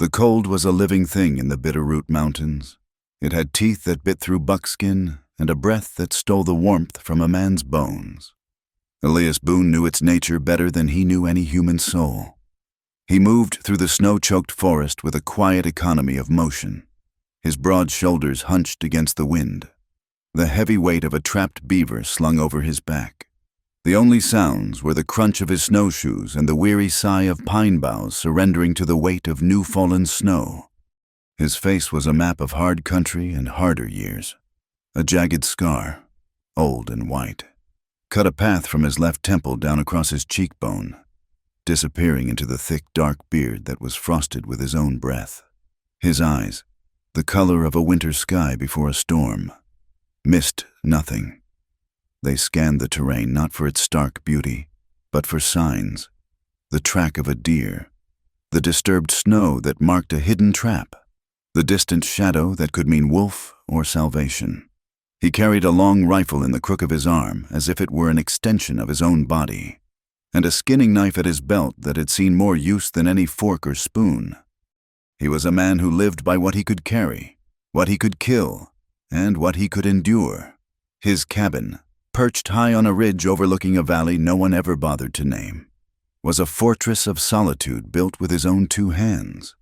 The cold was a living thing in the Bitterroot Mountains. It had teeth that bit through buckskin and a breath that stole the warmth from a man's bones. Elias Boone knew its nature better than he knew any human soul. He moved through the snow-choked forest with a quiet economy of motion, his broad shoulders hunched against the wind, the heavy weight of a trapped beaver slung over his back. The only sounds were the crunch of his snowshoes and the weary sigh of pine boughs surrendering to the weight of new-fallen snow. His face was a map of hard country and harder years. A jagged scar, old and white, cut a path from his left temple down across his cheekbone, disappearing into the thick, dark beard that was frosted with his own breath. His eyes, the color of a winter sky before a storm, missed nothing. They scanned the terrain not for its stark beauty, but for signs, the track of a deer, the disturbed snow that marked a hidden trap, the distant shadow that could mean wolf or salvation. He carried a long rifle in the crook of his arm as if it were an extension of his own body, and a skinning knife at his belt that had seen more use than any fork or spoon. He was a man who lived by what he could carry, what he could kill, and what he could endure. His cabin, perched high on a ridge overlooking a valley no one ever bothered to name, was a fortress of solitude built with his own two hands.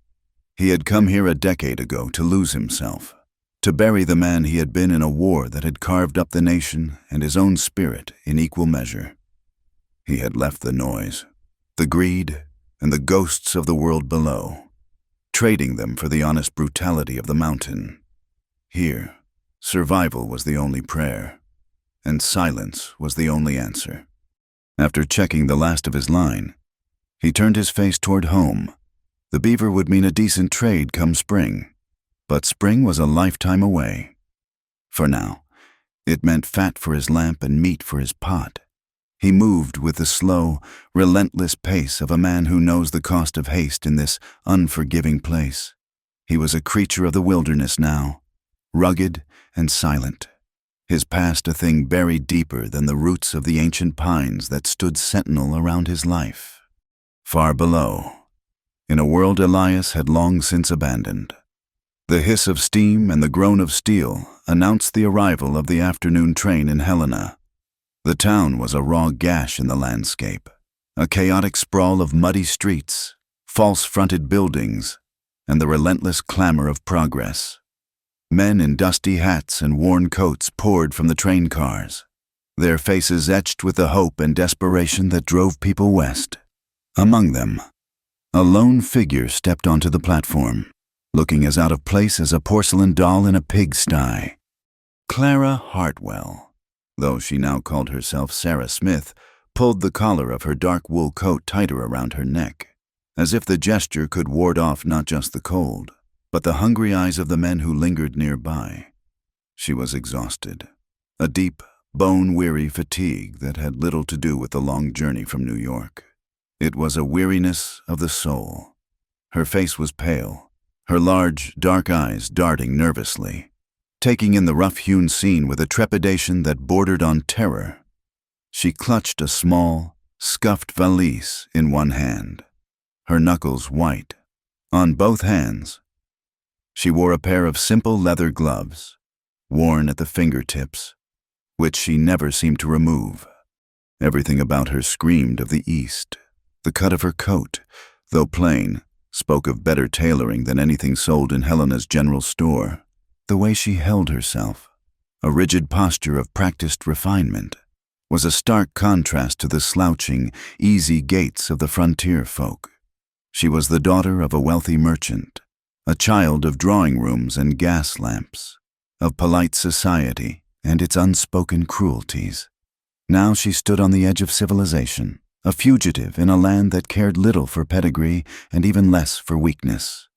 He had come here a decade ago to lose himself, to bury the man he had been in a war that had carved up the nation and his own spirit in equal measure. He had left the noise, the greed, and the ghosts of the world below, trading them for the honest brutality of the mountain. Here, survival was the only prayer, and silence was the only answer. After checking the last of his line, he turned his face toward home. The beaver would mean a decent trade come spring, but spring was a lifetime away. For now, it meant fat for his lamp and meat for his pot. He moved with the slow, relentless pace of a man who knows the cost of haste in this unforgiving place. He was a creature of the wilderness now, rugged and silent, his past a thing buried deeper than the roots of the ancient pines that stood sentinel around his life. Far below, in a world Elias had long since abandoned, the hiss of steam and the groan of steel announced the arrival of the afternoon train in Helena. The town was a raw gash in the landscape, a chaotic sprawl of muddy streets, false-fronted buildings, and the relentless clamor of progress. Men in dusty hats and worn coats poured from the train cars, their faces etched with the hope and desperation that drove people west. Among them, a lone figure stepped onto the platform, looking as out of place as a porcelain doll in a pigsty. Clara Hartwell, though she now called herself Sarah Smith, pulled the collar of her dark wool coat tighter around her neck, as if the gesture could ward off not just the cold, but the hungry eyes of the men who lingered nearby. She was exhausted, a deep, bone-weary fatigue that had little to do with the long journey from New York. It was a weariness of the soul. Her face was pale, her large, dark eyes darting nervously, taking in the rough-hewn scene with a trepidation that bordered on terror. She clutched a small, scuffed valise in one hand, her knuckles white. On both hands, she wore a pair of simple leather gloves, worn at the fingertips, which she never seemed to remove. Everything about her screamed of the East. The cut of her coat, though plain, spoke of better tailoring than anything sold in Helena's general store. The way she held herself, a rigid posture of practiced refinement, was a stark contrast to the slouching, easy gaits of the frontier folk. She was the daughter of a wealthy merchant, a child of drawing rooms and gas lamps, of polite society and its unspoken cruelties. Now she stood on the edge of civilization, a fugitive in a land that cared little for pedigree and even less for weakness.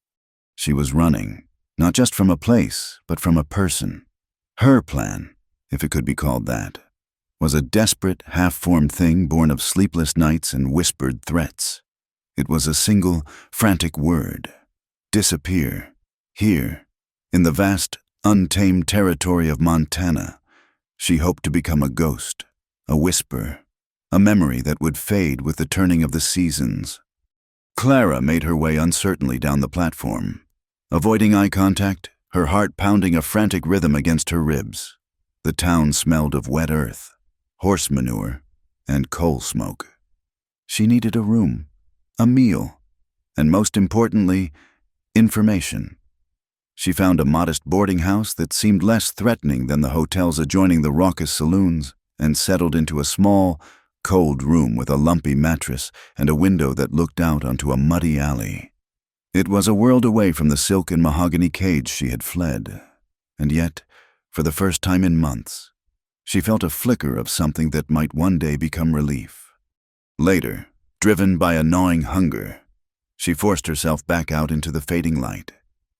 She was running, not just from a place, but from a person. Her plan, if it could be called that, was a desperate, half-formed thing born of sleepless nights and whispered threats. It was a single, frantic word: disappear. Here, in the vast, untamed territory of Montana, she hoped to become a ghost, a whisper, a memory that would fade with the turning of the seasons. Clara made her way uncertainly down the platform, avoiding eye contact, her heart pounding a frantic rhythm against her ribs. The town smelled of wet earth, horse manure, and coal smoke. She needed a room, a meal, and most importantly, information. She found a modest boarding house that seemed less threatening than the hotels adjoining the raucous saloons, and settled into a small, cold room with a lumpy mattress and a window that looked out onto a muddy alley. It was a world away from the silk and mahogany cage she had fled, and yet, for the first time in months, she felt a flicker of something that might one day become relief. Later, driven by a gnawing hunger, she forced herself back out into the fading light.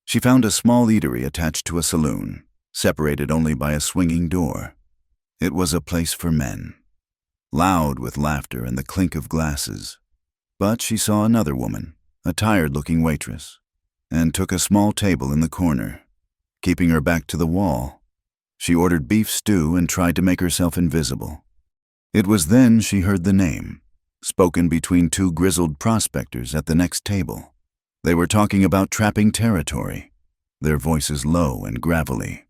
She found a small eatery attached to a saloon, separated only by a swinging door. It was a place for men, loud with laughter and the clink of glasses. But she saw another woman, a tired-looking waitress, and took a small table in the corner, keeping her back to the wall. She ordered beef stew and tried to make herself invisible. It was then she heard the name, spoken between two grizzled prospectors at the next table. They were talking about trapping territory, their voices low and gravelly.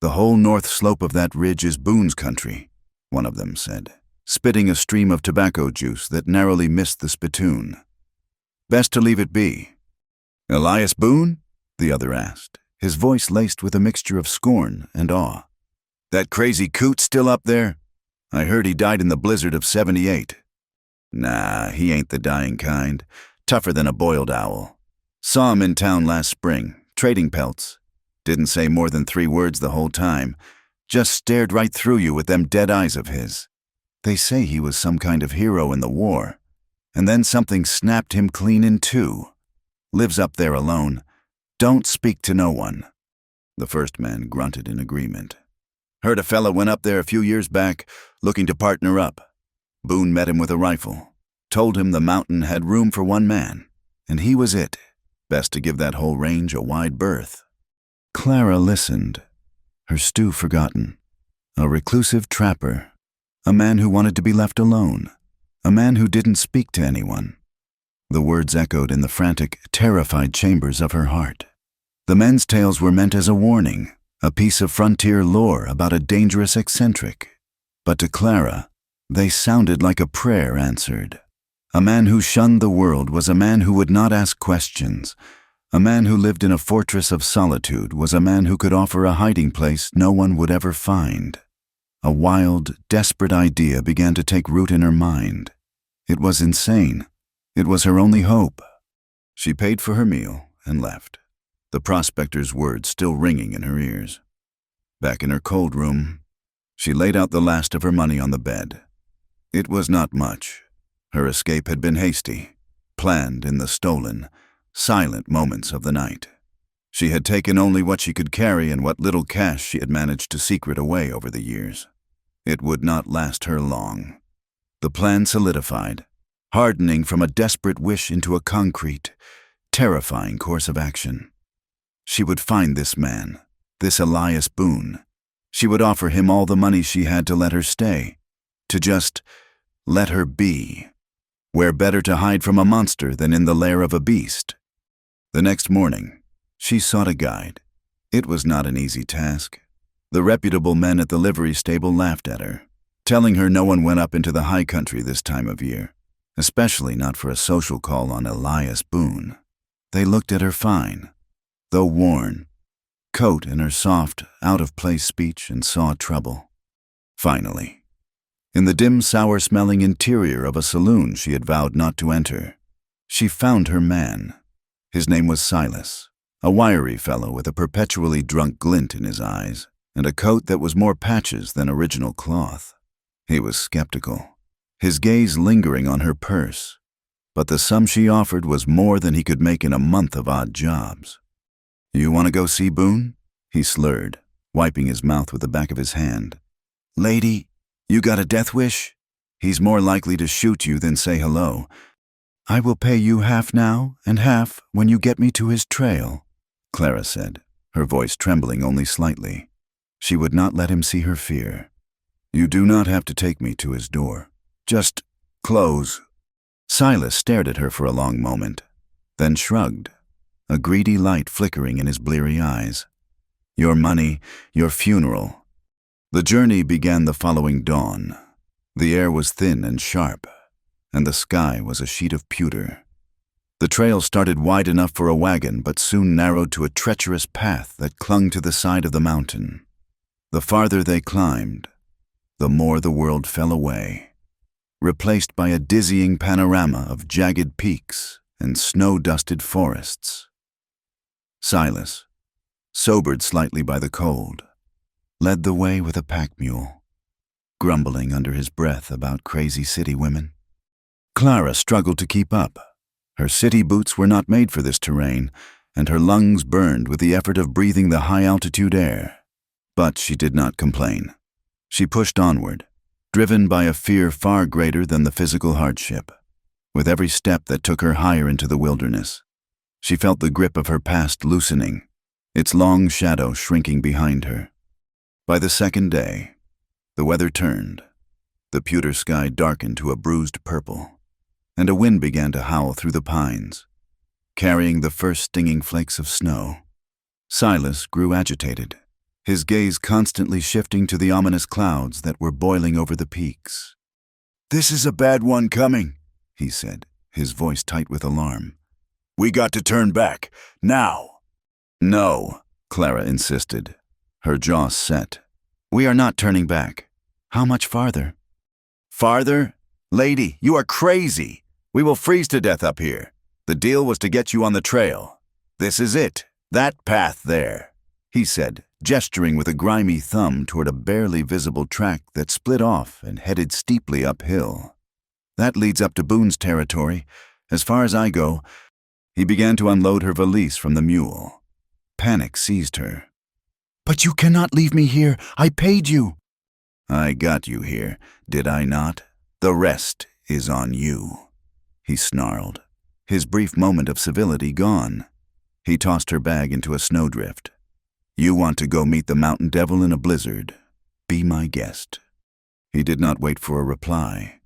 "The whole north slope of that ridge is Boone's country," one of them said, spitting a stream of tobacco juice that narrowly missed the spittoon. "Best to leave it be." "Elias Boone?" the other asked, his voice laced with a mixture of scorn and awe. "That crazy coot still up there? I heard he died in the blizzard of '78. Nah, he ain't the dying kind. Tougher than a boiled owl. Saw him in town last spring, trading pelts. Didn't say more than 3 words the whole time. Just stared right through you with them dead eyes of his. They say he was some kind of hero in the war, and then something snapped him clean in two. Lives up there alone. Don't speak to no one." The first man grunted in agreement. "Heard a fella went up there a few years back, looking to partner up. Boone met him with a rifle. Told him the mountain had room for 1 man, and he was it. Best to give that whole range a wide berth." Clara listened, her stew forgotten. A reclusive trapper, a man who wanted to be left alone, a man who didn't speak to anyone. The words echoed in the frantic, terrified chambers of her heart. The men's tales were meant as a warning, a piece of frontier lore about a dangerous eccentric. But to Clara, they sounded like a prayer answered. A man who shunned the world was a man who would not ask questions. A man who lived in a fortress of solitude was a man who could offer a hiding place no one would ever find. A wild, desperate idea began to take root in her mind. It was insane. It was her only hope. She paid for her meal and left, the prospector's words still ringing in her ears. Back in her cold room, she laid out the last of her money on the bed. It was not much. Her escape had been hasty, planned in the stolen, silent moments of the night. She had taken only what she could carry and what little cash she had managed to secret away over the years. It would not last her long. The plan solidified, hardening from a desperate wish into a concrete, terrifying course of action. She would find this man, this Elias Boone. She would offer him all the money she had to let her stay, to just let her be. Where better to hide from a monster than in the lair of a beast? The next morning, she sought a guide. It was not an easy task. The reputable men at the livery stable laughed at her, telling her no one went up into the high country this time of year, especially not for a social call on Elias Boone. They looked at her fine, though worn, coat and her soft, out-of-place speech, and saw trouble. Finally, in the dim, sour-smelling interior of a saloon she had vowed not to enter, she found her man. His name was Silas, a wiry fellow with a perpetually drunk glint in his eyes and a coat that was more patches than original cloth. He was skeptical, his gaze lingering on her purse, but the sum she offered was more than he could make in a month of odd jobs. "You want to go see Boone?" he slurred, wiping his mouth with the back of his hand. "Lady, you got a death wish? He's more likely to shoot you than say hello. I will pay you half now and half when you get me to his trail," Clara said, her voice trembling only slightly. She would not let him see her fear. "You do not have to take me to his door. Just close." Silas stared at her for a long moment, then shrugged, a greedy light flickering in his bleary eyes. Your money, your funeral. The journey began the following dawn. The air was thin and sharp, and the sky was a sheet of pewter. The trail started wide enough for a wagon, but soon narrowed to a treacherous path that clung to the side of the mountain. The farther they climbed, the more the world fell away, replaced by a dizzying panorama of jagged peaks and snow-dusted forests. Silas, sobered slightly by the cold, led the way with a pack mule, grumbling under his breath about crazy city women. Clara struggled to keep up. Her city boots were not made for this terrain, and her lungs burned with the effort of breathing the high-altitude air. But she did not complain. She pushed onward, driven by a fear far greater than the physical hardship. With every step that took her higher into the wilderness, she felt the grip of her past loosening, its long shadow shrinking behind her. By the second day, the weather turned. The pewter sky darkened to a bruised purple, and a wind began to howl through the pines, carrying the first stinging flakes of snow. Silas grew agitated, his gaze constantly shifting to the ominous clouds that were boiling over the peaks. "This is a bad one coming," he said, his voice tight with alarm. "We got to turn back, now." "No," Clara insisted, her jaw set. "We are not turning back. How much farther?" "Farther? Lady, you are crazy. We will freeze to death up here. The deal was to get you on the trail. This is it, that path there," he said, gesturing with a grimy thumb toward a barely visible track that split off and headed steeply uphill. "That leads up to Boone's territory. As far as I go." He began to unload her valise from the mule. Panic seized her. "But you cannot leave me here. I paid you." "I got you here, did I not? The rest is on you," he snarled, his brief moment of civility gone. He tossed her bag into a snowdrift. "You want to go meet the mountain devil in a blizzard? Be my guest." He did not wait for a reply.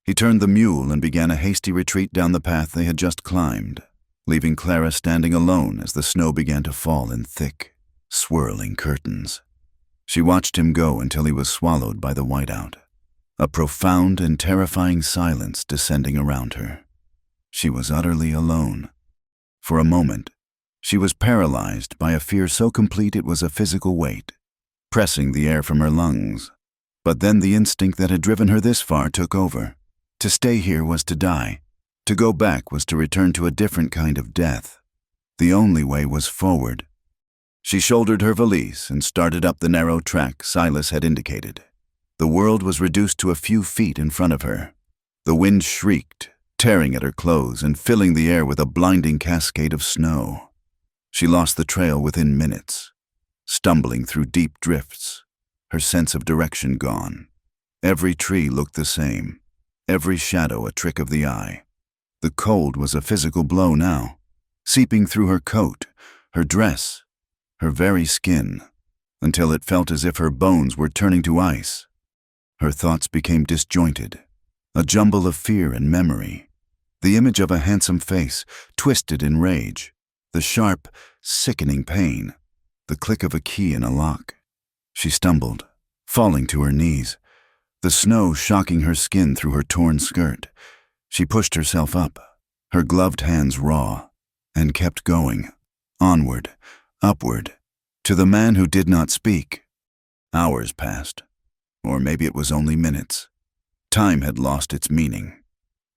He turned the mule and began a hasty retreat down the path they had just climbed, leaving Clara standing alone as the snow began to fall in thick, swirling curtains. She watched him go until he was swallowed by the whiteout, a profound and terrifying silence descending around her. She was utterly alone. For a moment, she was paralyzed by a fear so complete it was a physical weight, pressing the air from her lungs. But then the instinct that had driven her this far took over. To stay here was to die. To go back was to return to a different kind of death. The only way was forward. She shouldered her valise and started up the narrow track Silas had indicated. The world was reduced to a few feet in front of her. The wind shrieked, tearing at her clothes and filling the air with a blinding cascade of snow. She lost the trail within minutes, stumbling through deep drifts, her sense of direction gone. Every tree looked the same, every shadow a trick of the eye. The cold was a physical blow now, seeping through her coat, her dress, her very skin, until it felt as if her bones were turning to ice. Her thoughts became disjointed, a jumble of fear and memory. The image of a handsome face, twisted in rage, the sharp, sickening pain, the click of a key in a lock. She stumbled, falling to her knees, the snow shocking her skin through her torn skirt. She pushed herself up, her gloved hands raw, and kept going, onward, upward, to the man who did not speak. Hours passed, or maybe it was only minutes. Time had lost its meaning.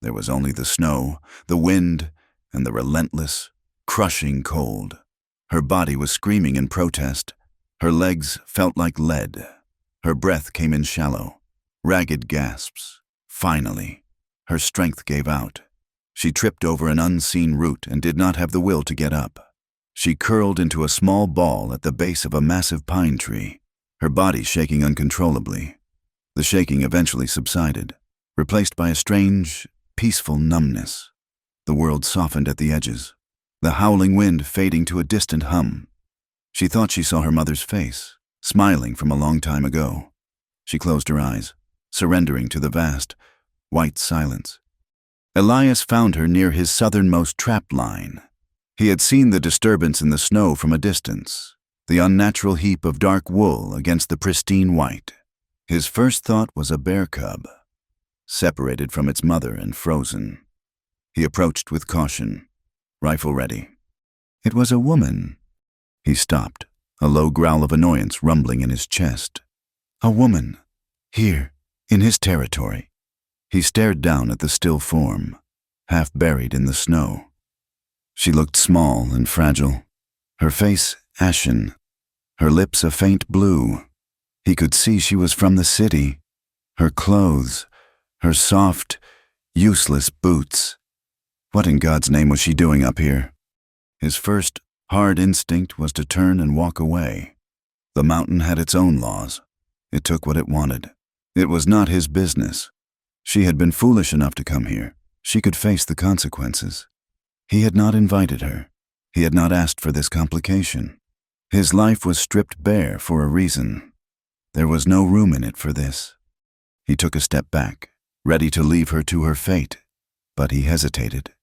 There was only the snow, the wind, and the relentless, crushing cold. Her body was screaming in protest. Her legs felt like lead. Her breath came in shallow, ragged gasps. Finally, her strength gave out. She tripped over an unseen root and did not have the will to get up. She curled into a small ball at the base of a massive pine tree, her body shaking uncontrollably. The shaking eventually subsided, replaced by a strange, peaceful numbness. The world softened at the edges, the howling wind fading to a distant hum. She thought she saw her mother's face, smiling from a long time ago. She closed her eyes, surrendering to the vast, white silence. Elias found her near his southernmost trap line. He had seen the disturbance in the snow from a distance, the unnatural heap of dark wool against the pristine white. His first thought was a bear cub, separated from its mother and frozen. He approached with caution, rifle ready. It was a woman. He stopped, a low growl of annoyance rumbling in his chest. A woman, here, in his territory. He stared down at the still form, half buried in the snow. She looked small and fragile, her face ashen, her lips a faint blue. He could see she was from the city. Her clothes, her soft, useless boots. What in God's name was she doing up here? His first, hard instinct was to turn and walk away. The mountain had its own laws. It took what it wanted. It was not his business. She had been foolish enough to come here. She could face the consequences. He had not invited her. He had not asked for this complication. His life was stripped bare for a reason. There was no room in it for this. He took a step back, ready to leave her to her fate, but he hesitated.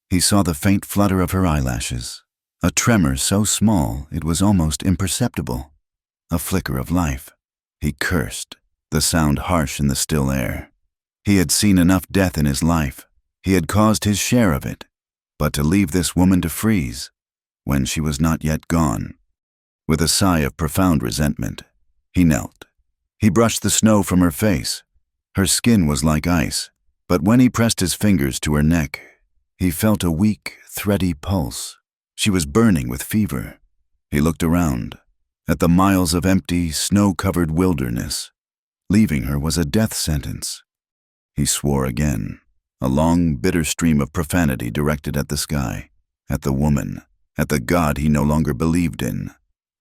He saw the faint flutter of her eyelashes, a tremor so small it was almost imperceptible, a flicker of life. He cursed, the sound harsh in the still air. He had seen enough death in his life. He had caused his share of it. But to leave this woman to freeze, when she was not yet gone. With a sigh of profound resentment, he knelt. He brushed the snow from her face. Her skin was like ice, but when he pressed his fingers to her neck, he felt a weak, thready pulse. She was burning with fever. He looked around, at the miles of empty, snow-covered wilderness. Leaving her was a death sentence. He swore again, a long, bitter stream of profanity directed at the sky, at the woman, at the God he no longer believed in.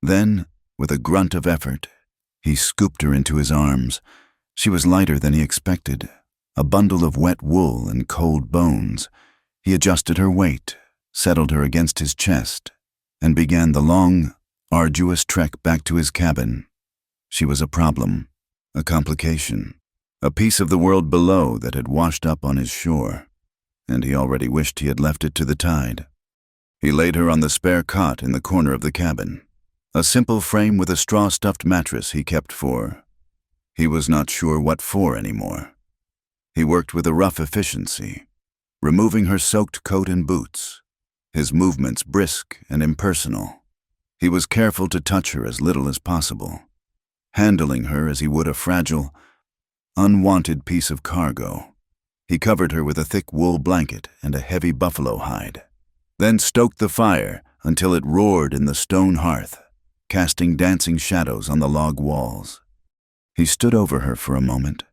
Then, with a grunt of effort, he scooped her into his arms. She was lighter than he expected, a bundle of wet wool and cold bones. He adjusted her weight, settled her against his chest, and began the long, arduous trek back to his cabin. She was a problem, a complication, a piece of the world below that had washed up on his shore, and he already wished he had left it to the tide. He laid her on the spare cot in the corner of the cabin, a simple frame with a straw-stuffed mattress he kept for. He was not sure what for anymore. He worked with a rough efficiency, removing her soaked coat and boots, his movements brisk and impersonal. He was careful to touch her as little as possible, handling her as he would a fragile, unwanted piece of cargo. He covered her with a thick wool blanket and a heavy buffalo hide, then stoked the fire until it roared in the stone hearth, casting dancing shadows on the log walls. He stood over her for a moment,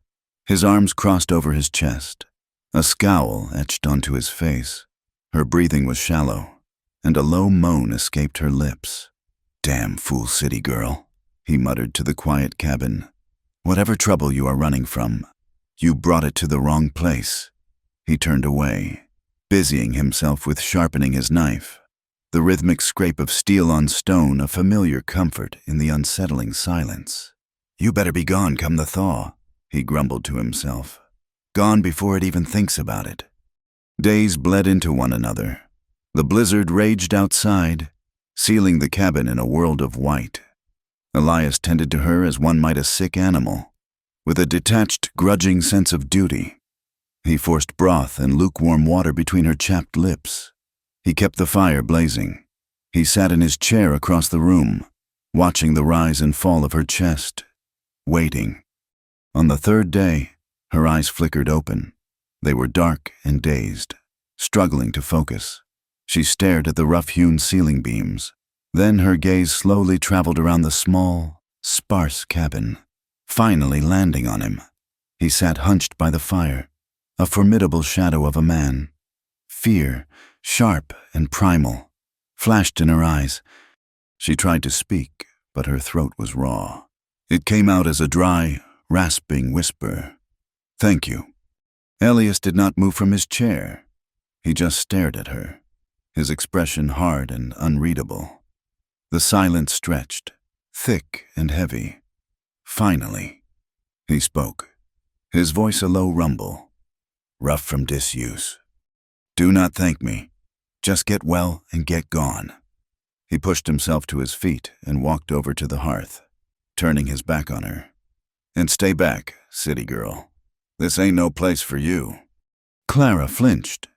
his arms crossed over his chest, a scowl etched onto his face. Her breathing was shallow, and a low moan escaped her lips. "Damn fool city girl," he muttered to the quiet cabin. "Whatever trouble you are running from, you brought it to the wrong place." He turned away, busying himself with sharpening his knife, the rhythmic scrape of steel on stone a familiar comfort in the unsettling silence. "You better be gone come the thaw," he grumbled to himself. "Gone before it even thinks about it." Days bled into one another. The blizzard raged outside, sealing the cabin in a world of white. Elias tended to her as one might a sick animal, with a detached, grudging sense of duty. He forced broth and lukewarm water between her chapped lips. He kept the fire blazing. He sat in his chair across the room, watching the rise and fall of her chest, waiting. On the third day, her eyes flickered open. They were dark and dazed, struggling to focus. She stared at the rough-hewn ceiling beams. Then her gaze slowly traveled around the small, sparse cabin, finally landing on him. He sat hunched by the fire, a formidable shadow of a man. Fear, sharp and primal, flashed in her eyes. She tried to speak, but her throat was raw. It came out as a dry, rasping whisper. "Thank you." Elias did not move from his chair. He just stared at her, his expression hard and unreadable. The silence stretched, thick and heavy. Finally, he spoke, his voice a low rumble. "Rough from disuse. Do not thank me. Just get well and get gone." He pushed himself to his feet and walked over to the hearth, turning his back on her. "And stay back, city girl. This ain't no place for you." Clara flinched.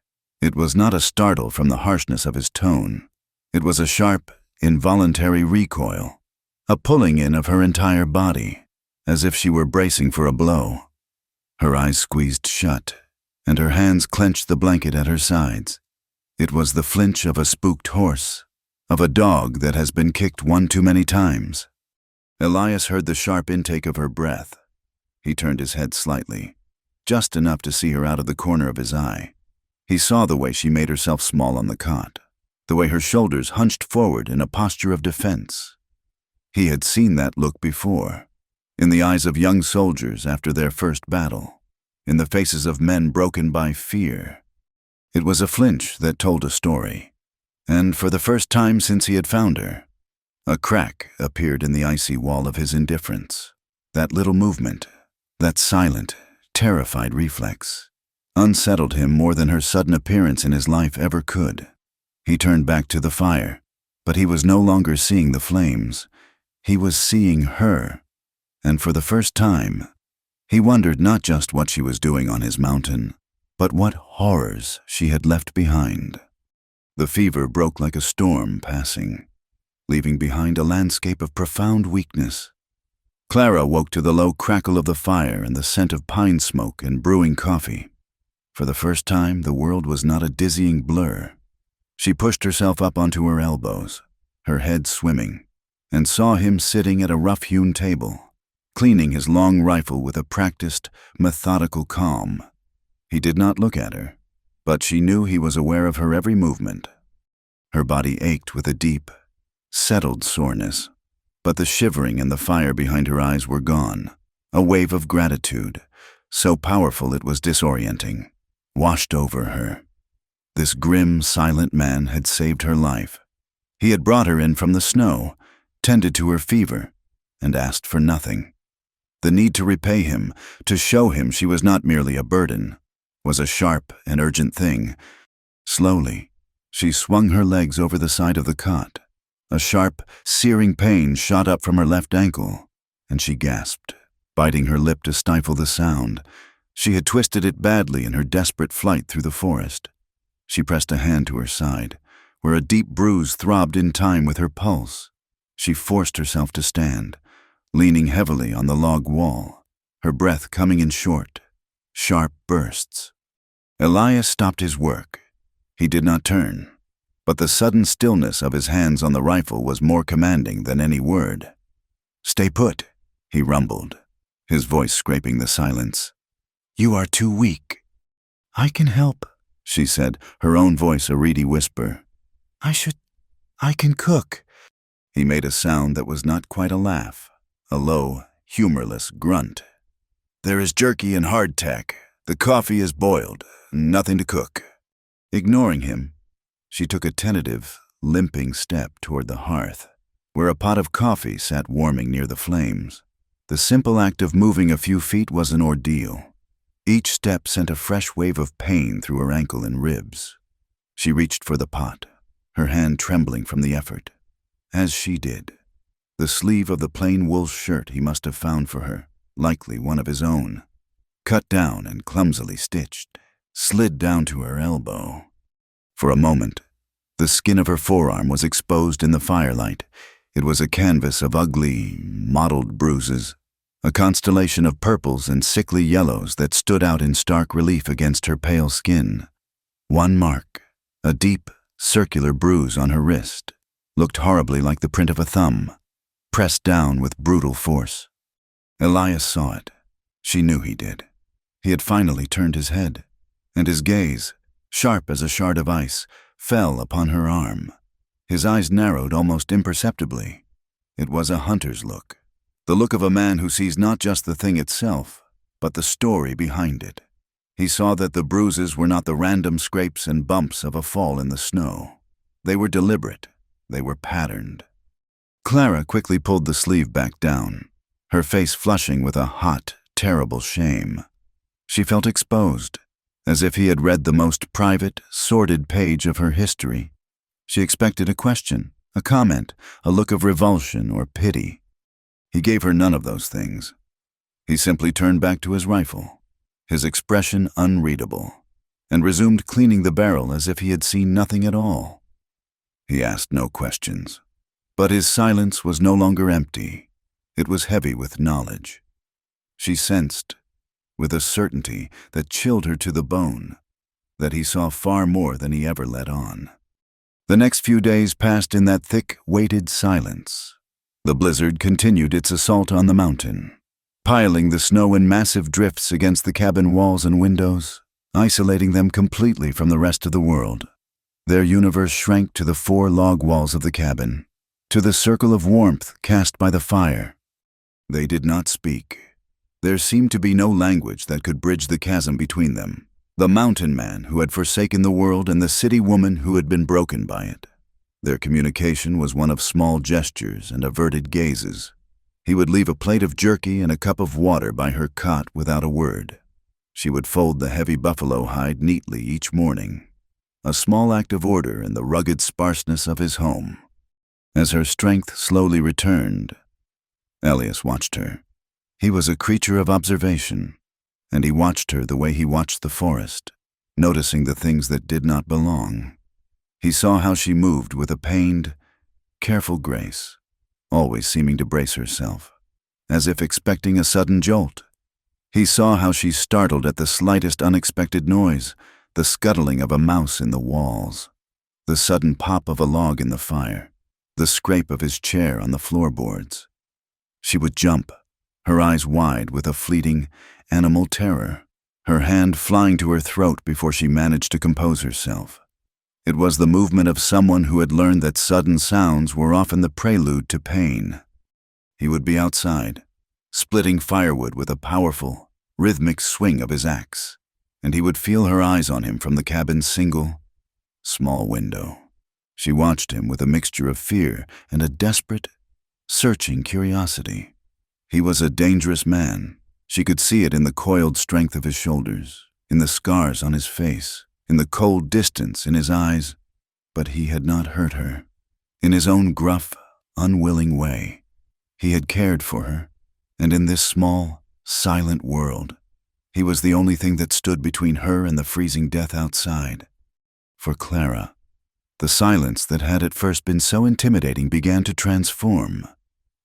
It was not a startle from the harshness of his tone. It was a sharp, involuntary recoil, a pulling in of her entire body, as if she were bracing for a blow. Her eyes squeezed shut, and her hands clenched the blanket at her sides. It was the flinch of a spooked horse, of a dog that has been kicked one too many times. Elias heard the sharp intake of her breath. He turned his head slightly, just enough to see her out of the corner of his eye. He saw the way she made herself small on the cot, the way her shoulders hunched forward in a posture of defense. He had seen that look before, in the eyes of young soldiers after their first battle, in the faces of men broken by fear. It was a flinch that told a story, and for the first time since he had found her, a crack appeared in the icy wall of his indifference. That little movement, that silent, terrified reflex, unsettled him more than her sudden appearance in his life ever could. He turned back to the fire, but he was no longer seeing the flames. He was seeing her, and for the first time, he wondered not just what she was doing on his mountain, but what horrors she had left behind. The fever broke like a storm passing, leaving behind a landscape of profound weakness. Clara woke to the low crackle of the fire and the scent of pine smoke and brewing coffee. For the first time, the world was not a dizzying blur. She pushed herself up onto her elbows, her head swimming, and saw him sitting at a rough-hewn table, cleaning his long rifle with a practiced, methodical calm. He did not look at her, but she knew he was aware of her every movement. Her body ached with a deep, settled soreness, but the shivering and the fire behind her eyes were gone. A wave of gratitude, so powerful it was disorienting, washed over her. This grim, silent man had saved her life. He had brought her in from the snow, tended to her fever, and asked for nothing. The need to repay him, to show him she was not merely a burden, was a sharp and urgent thing. Slowly, she swung her legs over the side of the cot. A sharp, searing pain shot up from her left ankle, and she gasped, biting her lip to stifle the sound. She had twisted it badly in her desperate flight through the forest. She pressed a hand to her side, where a deep bruise throbbed in time with her pulse. She forced herself to stand, leaning heavily on the log wall, her breath coming in short, sharp bursts. Elias stopped his work. He did not turn, but the sudden stillness of his hands on the rifle was more commanding than any word. "Stay put," he rumbled, his voice scraping the silence. "You are too weak." "I can help," she said, her own voice a reedy whisper. I can cook." He made a sound that was not quite a laugh, a low, humorless grunt. "There is jerky and hardtack. The coffee is boiled. Nothing to cook." Ignoring him, she took a tentative, limping step toward the hearth, where a pot of coffee sat warming near the flames. The simple act of moving a few feet was an ordeal. Each step sent a fresh wave of pain through her ankle and ribs. She reached for the pot, her hand trembling from the effort. As she did, the sleeve of the plain wool shirt he must have found for her, likely one of his own, cut down and clumsily stitched, slid down to her elbow. For a moment, the skin of her forearm was exposed in the firelight. It was a canvas of ugly, mottled bruises, a constellation of purples and sickly yellows that stood out in stark relief against her pale skin. One mark, a deep, circular bruise on her wrist, looked horribly like the print of a thumb, pressed down with brutal force. Elias saw it. She knew he did. He had finally turned his head, and his gaze, sharp as a shard of ice, fell upon her arm. His eyes narrowed almost imperceptibly. It was a hunter's look, the look of a man who sees not just the thing itself, but the story behind it. He saw that the bruises were not the random scrapes and bumps of a fall in the snow. They were deliberate. They were patterned. Clara quickly pulled the sleeve back down, her face flushing with a hot, terrible shame. She felt exposed, as if he had read the most private, sordid page of her history. She expected a question, a comment, a look of revulsion or pity. He gave her none of those things. He simply turned back to his rifle, his expression unreadable, and resumed cleaning the barrel as if he had seen nothing at all. He asked no questions. But his silence was no longer empty. It was heavy with knowledge. She sensed, with a certainty that chilled her to the bone, that he saw far more than he ever let on. The next few days passed in that thick, weighted silence. The blizzard continued its assault on the mountain, piling the snow in massive drifts against the cabin walls and windows, isolating them completely from the rest of the world. Their universe shrank to the 4 log walls of the cabin, to the circle of warmth cast by the fire. They did not speak. There seemed to be no language that could bridge the chasm between them. The mountain man who had forsaken the world and the city woman who had been broken by it. Their communication was one of small gestures and averted gazes. He would leave a plate of jerky and a cup of water by her cot without a word. She would fold the heavy buffalo hide neatly each morning, a small act of order in the rugged sparseness of his home. As her strength slowly returned, Elias watched her. He was a creature of observation, and he watched her the way he watched the forest, noticing the things that did not belong. He saw how she moved with a pained, careful grace, always seeming to brace herself, as if expecting a sudden jolt. He saw how she startled at the slightest unexpected noise, the scuttling of a mouse in the walls, the sudden pop of a log in the fire, the scrape of his chair on the floorboards. She would jump, her eyes wide with a fleeting, animal terror, her hand flying to her throat before she managed to compose herself. It was the movement of someone who had learned that sudden sounds were often the prelude to pain. He would be outside, splitting firewood with a powerful, rhythmic swing of his axe, and he would feel her eyes on him from the cabin's single, small window. She watched him with a mixture of fear and a desperate, searching curiosity. He was a dangerous man. She could see it in the coiled strength of his shoulders, in the scars on his face, in the cold distance in his eyes. But he had not hurt her. In his own gruff, unwilling way, he had cared for her, and in this small, silent world, he was the only thing that stood between her and the freezing death outside. For Clara, the silence that had at first been so intimidating began to transform.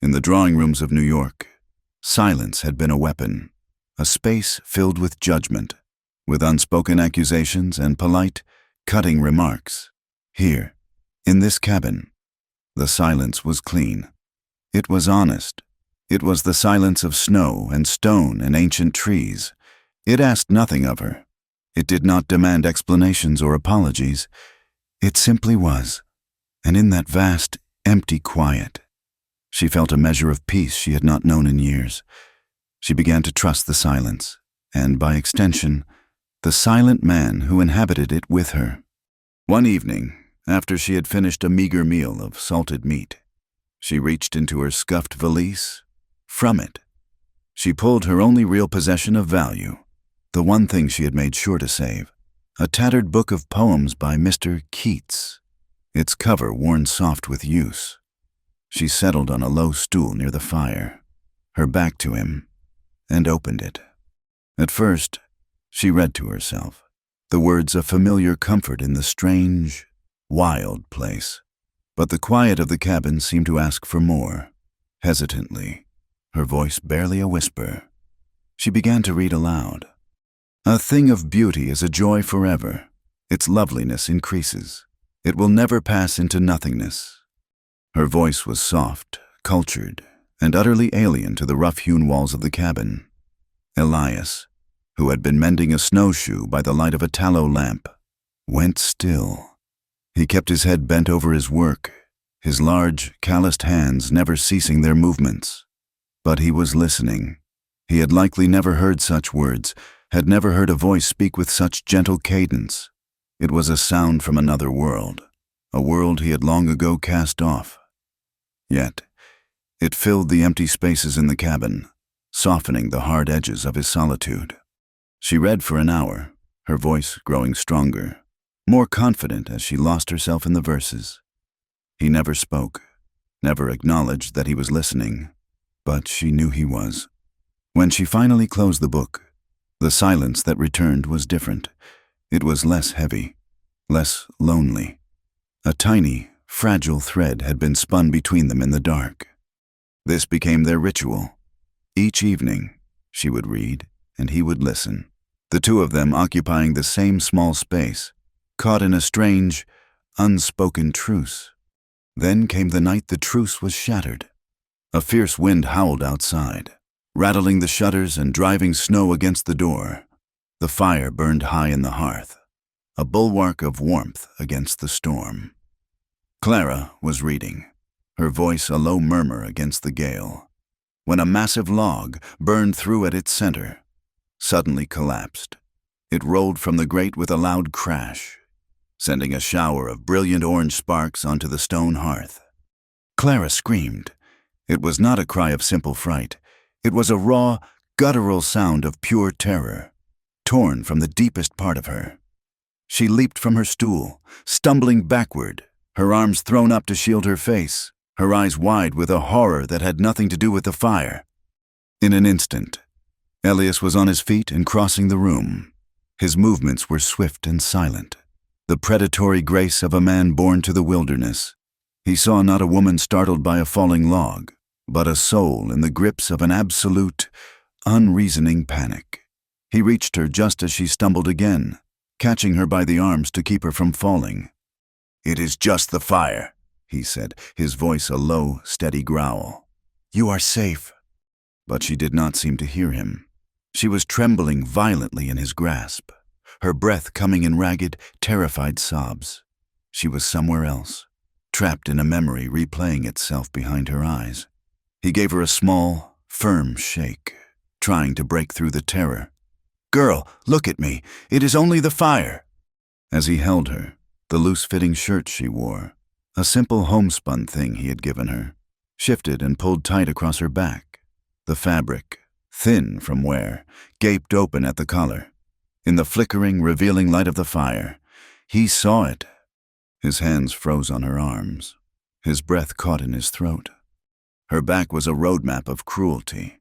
In the drawing rooms of New York, silence had been a weapon, a space filled with judgment, with unspoken accusations and polite, cutting remarks. Here, in this cabin, the silence was clean. It was honest. It was the silence of snow and stone and ancient trees. It asked nothing of her. It did not demand explanations or apologies. It simply was. And in that vast, empty quiet, she felt a measure of peace she had not known in years. She began to trust the silence, and by extension, the silent man who inhabited it with her. One evening, after she had finished a meager meal of salted meat, she reached into her scuffed valise. From it, she pulled her only real possession of value, the one thing she had made sure to save, a tattered book of poems by Mr. Keats, its cover worn soft with use. She settled on a low stool near the fire, her back to him, and opened it. At first, she read to herself, the words of familiar comfort in the strange, wild place. But the quiet of the cabin seemed to ask for more. Hesitantly, her voice barely a whisper, she began to read aloud. A thing of beauty is a joy forever. Its loveliness increases. It will never pass into nothingness. Her voice was soft, cultured, and utterly alien to the rough-hewn walls of the cabin. Elias, who had been mending a snowshoe by the light of a tallow lamp, went still. He kept his head bent over his work, his large, calloused hands never ceasing their movements. But he was listening. He had likely never heard such words, had never heard a voice speak with such gentle cadence. It was a sound from another world, a world he had long ago cast off. Yet, it filled the empty spaces in the cabin, softening the hard edges of his solitude. She read for an hour, her voice growing stronger, more confident as she lost herself in the verses. He never spoke, never acknowledged that he was listening, but she knew he was. When she finally closed the book, the silence that returned was different. It was less heavy, less lonely. A tiny, fragile thread had been spun between them in the dark. This became their ritual. Each evening, she would read, and he would listen, the two of them occupying the same small space, caught in a strange, unspoken truce. Then came the night the truce was shattered. A fierce wind howled outside, rattling the shutters and driving snow against the door. The fire burned high in the hearth, a bulwark of warmth against the storm. Clara was reading, her voice a low murmur against the gale, when a massive log, burned through at its center, suddenly collapsed. It rolled from the grate with a loud crash, sending a shower of brilliant orange sparks onto the stone hearth. Clara screamed. It was not a cry of simple fright. It was a raw, guttural sound of pure terror, torn from the deepest part of her. She leaped from her stool, stumbling backward, her arms thrown up to shield her face, her eyes wide with a horror that had nothing to do with the fire. In an instant, Elias was on his feet and crossing the room. His movements were swift and silent, the predatory grace of a man born to the wilderness. He saw not a woman startled by a falling log, but a soul in the grips of an absolute, unreasoning panic. He reached her just as she stumbled again, catching her by the arms to keep her from falling. "It is just the fire," he said, his voice a low, steady growl. "You are safe." But she did not seem to hear him. She was trembling violently in his grasp, her breath coming in ragged, terrified sobs. She was somewhere else, trapped in a memory replaying itself behind her eyes. He gave her a small, firm shake, trying to break through the terror. "Girl, look at me. It is only the fire." As he held her, the loose-fitting shirt she wore, a simple homespun thing he had given her, shifted and pulled tight across her back. The fabric, thin from wear, gaped open at the collar. In the flickering, revealing light of the fire, he saw it. His hands froze on her arms. His breath caught in his throat. Her back was a roadmap of cruelty.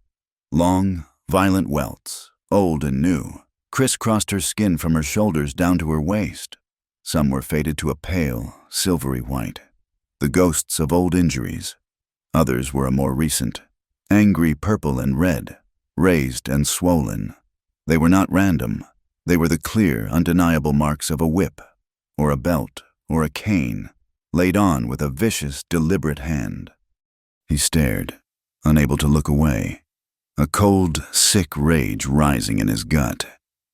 Long, violent welts, old and new, crisscrossed her skin from her shoulders down to her waist. Some were faded to a pale, silvery white, the ghosts of old injuries. Others were a more recent, angry purple and red, raised and swollen. They were not random. They were the clear, undeniable marks of a whip, or a belt, or a cane, laid on with a vicious, deliberate hand. He stared, unable to look away, a cold, sick rage rising in his gut.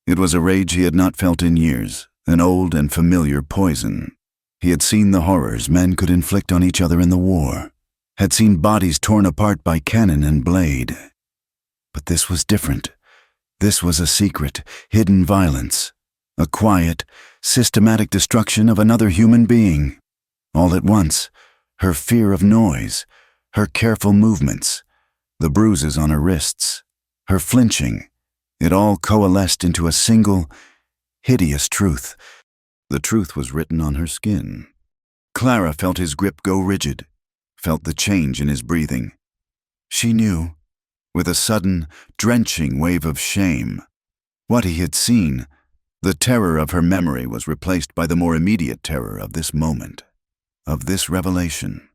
It was a rage he had not felt in years, an old and familiar poison. He had seen the horrors men could inflict on each other in the war, had seen bodies torn apart by cannon and blade. But this was different. This was a secret, hidden violence, a quiet, systematic destruction of another human being. All at once, her fear of noise, her careful movements, the bruises on her wrists, her flinching, it all coalesced into a single, hideous truth. The truth was written on her skin. Clara felt his grip go rigid, felt the change in his breathing. She knew, with a sudden, drenching wave of shame. What he had seen, the terror of her memory was replaced by the more immediate terror of this moment, of this revelation.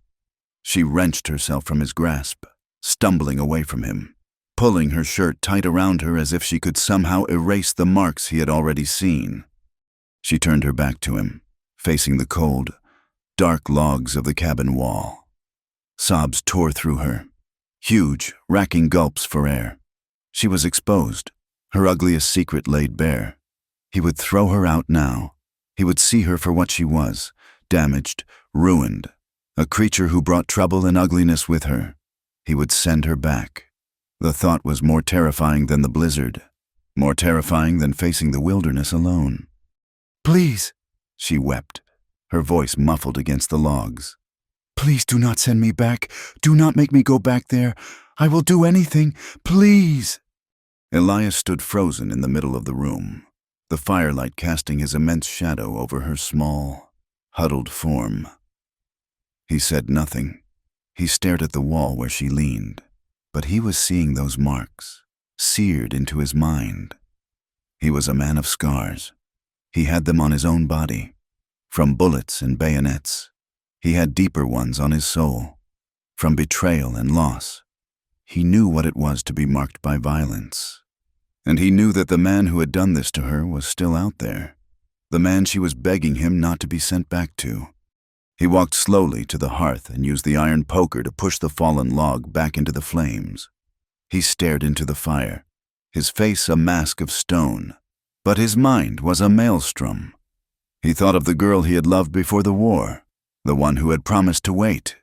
She wrenched herself from his grasp, stumbling away from him, pulling her shirt tight around her as if she could somehow erase the marks he had already seen. She turned her back to him, facing the cold, dark logs of the cabin wall. Sobs tore through her, huge, racking gulps for air. She was exposed, her ugliest secret laid bare. He would throw her out now. He would see her for what she was, damaged, ruined, a creature who brought trouble and ugliness with her. He would send her back. The thought was more terrifying than the blizzard, more terrifying than facing the wilderness alone. "Please," she wept, her voice muffled against the logs. "Please do not send me back. Do not make me go back there. I will do anything. Please." Elias stood frozen in the middle of the room. the firelight casting his immense shadow over her small, huddled form. He said nothing. He stared at the wall where she leaned, but he was seeing those marks, seared into his mind. He was a man of scars. He had them on his own body, from bullets and bayonets. He had deeper ones on his soul, from betrayal and loss. He knew what it was to be marked by violence. And he knew that the man who had done this to her was still out there, the man she was begging him not to be sent back to. He walked slowly to the hearth and used the iron poker to push the fallen log back into the flames. He stared into the fire, his face a mask of stone, but his mind was a maelstrom. He thought of the girl he had loved before the war, the one who had promised to wait.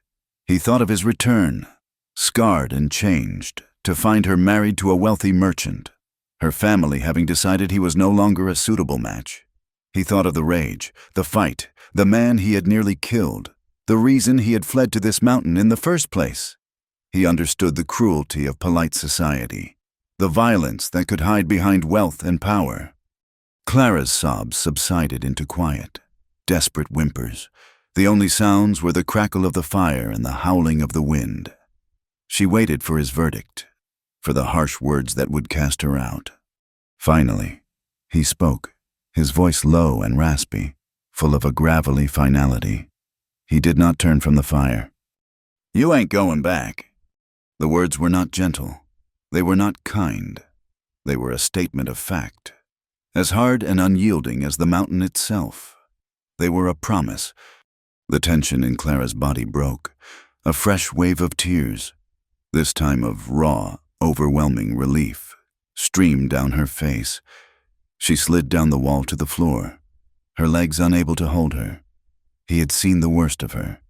He thought of his return, scarred and changed, to find her married to a wealthy merchant, her family having decided he was no longer a suitable match. He thought of the rage, the fight, the man he had nearly killed, the reason he had fled to this mountain in the first place. He understood the cruelty of polite society, the violence that could hide behind wealth and power. Clara's sobs subsided into quiet, desperate whimpers. The only sounds were the crackle of the fire and the howling of the wind. She waited for his verdict, for the harsh words that would cast her out. Finally, he spoke, his voice low and raspy, full of a gravelly finality. He did not turn from the fire. "You ain't going back." The words were not gentle. They were not kind. They were a statement of fact, as hard and unyielding as the mountain itself. They were a promise. The tension in Clara's body broke, a fresh wave of tears, this time of raw, overwhelming relief, streamed down her face. She slid down the wall to the floor, her legs unable to hold her. He had seen the worst of her,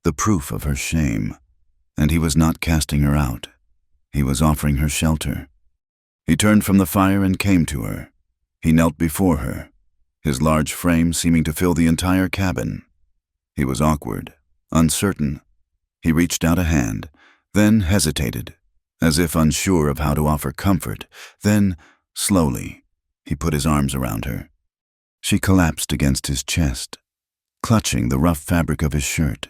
the proof of her shame, and he was not casting her out. He was offering her shelter. He turned from the fire and came to her. He knelt before her, his large frame seeming to fill the entire cabin. He was awkward, uncertain. He reached out a hand, then hesitated, as if unsure of how to offer comfort. Then, slowly, he put his arms around her. She collapsed against his chest, clutching the rough fabric of his shirt,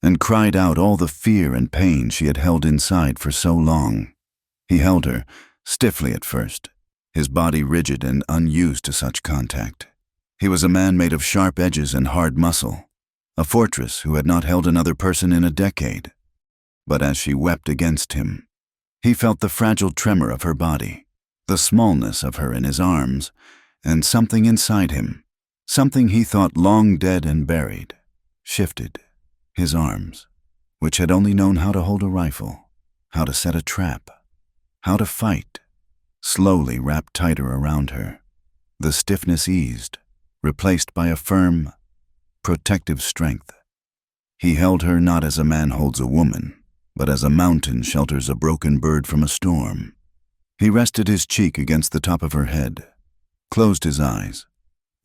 and cried out all the fear and pain she had held inside for so long. He held her, stiffly at first, his body rigid and unused to such contact. He was a man made of sharp edges and hard muscle, a fortress who had not held another person in a decade. But as she wept against him, he felt the fragile tremor of her body, the smallness of her in his arms, and something inside him, something he thought long dead and buried, shifted. His arms, which had only known how to hold a rifle, how to set a trap, how to fight, slowly wrapped tighter around her. The stiffness eased, replaced by a firm, protective strength. He held her not as a man holds a woman, but as a mountain shelters a broken bird from a storm. He rested his cheek against the top of her head, closed his eyes,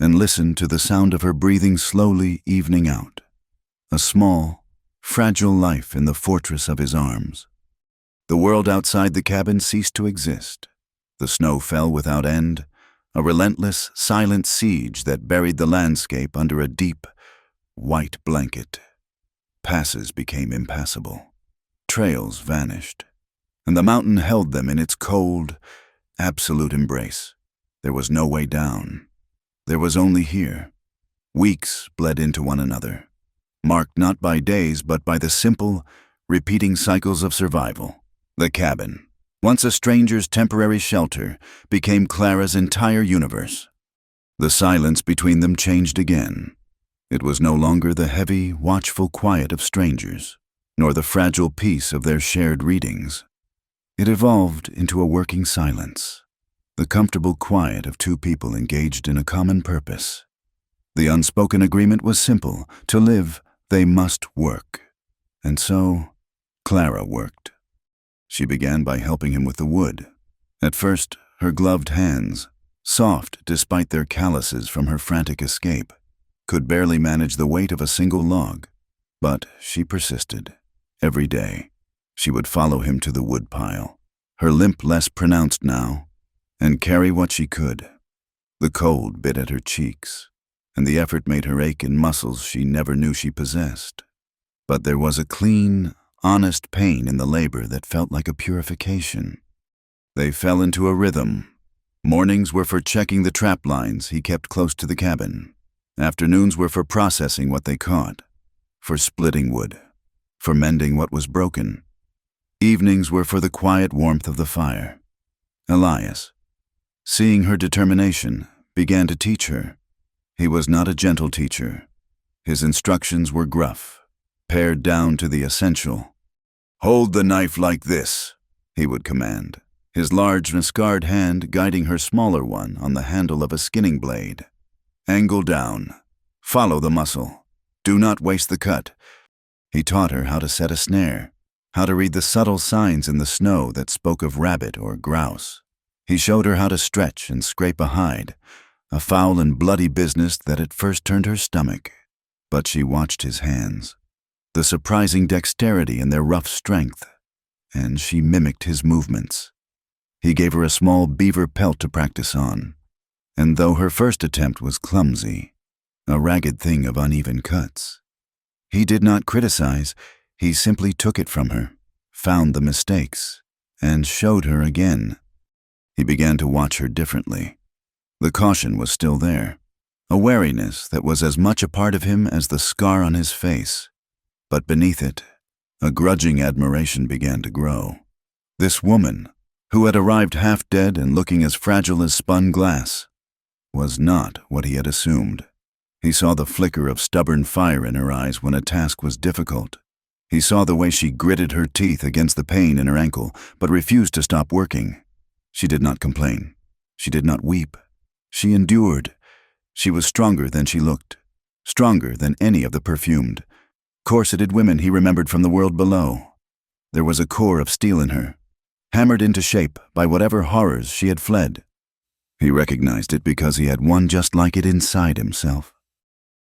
and listened to the sound of her breathing slowly evening out. A small, fragile life in the fortress of his arms. The world outside the cabin ceased to exist. The snow fell without end, a relentless, silent siege that buried the landscape under a deep, white blanket. Passes became impassable. Trails vanished, and the mountain held them in its cold, absolute embrace. There was no way down. There was only here. Weeks bled into one another, marked not by days but by the simple, repeating cycles of survival. The cabin, once a stranger's temporary shelter, became Clara's entire universe. The silence between them changed again. It was no longer the heavy, watchful quiet of strangers, nor the fragile peace of their shared readings. It evolved into a working silence, the comfortable quiet of two people engaged in a common purpose. The unspoken agreement was simple: to live, they must work. And so, Clara worked. She began by helping him with the wood. At first, her gloved hands, soft despite their calluses from her frantic escape, could barely manage the weight of a single log. But she persisted. Every day, she would follow him to the woodpile, her limp less pronounced now, and carry what she could. The cold bit at her cheeks, and the effort made her ache in muscles she never knew she possessed. But there was a clean, honest pain in the labor that felt like a purification. They fell into a rhythm. Mornings were for checking the trap lines he kept close to the cabin. Afternoons were for processing what they caught, for splitting wood, for mending what was broken. Evenings were for the quiet warmth of the fire. Elias, seeing her determination, began to teach her. He was not a gentle teacher. His instructions were gruff, pared down to the essential. "Hold the knife like this," he would command, his large scarred hand guiding her smaller one on the handle of a skinning blade. "Angle down. Follow the muscle. Do not waste the cut." He taught her how to set a snare, how to read the subtle signs in the snow that spoke of rabbit or grouse. He showed her how to stretch and scrape a hide, a foul and bloody business that at first turned her stomach. But she watched his hands, the surprising dexterity in their rough strength, and she mimicked his movements. He gave her a small beaver pelt to practice on, and though her first attempt was clumsy, a ragged thing of uneven cuts, he did not criticize. He simply took it from her, found the mistakes, and showed her again. He began to watch her differently. The caution was still there, a wariness that was as much a part of him as the scar on his face. But beneath it, a grudging admiration began to grow. This woman, who had arrived half dead and looking as fragile as spun glass, was not what he had assumed. He saw the flicker of stubborn fire in her eyes when a task was difficult. He saw the way she gritted her teeth against the pain in her ankle, but refused to stop working. She did not complain. She did not weep. She endured. She was stronger than she looked, stronger than any of the perfumed, corseted women he remembered from the world below. There was a core of steel in her, hammered into shape by whatever horrors she had fled. He recognized it because he had one just like it inside himself.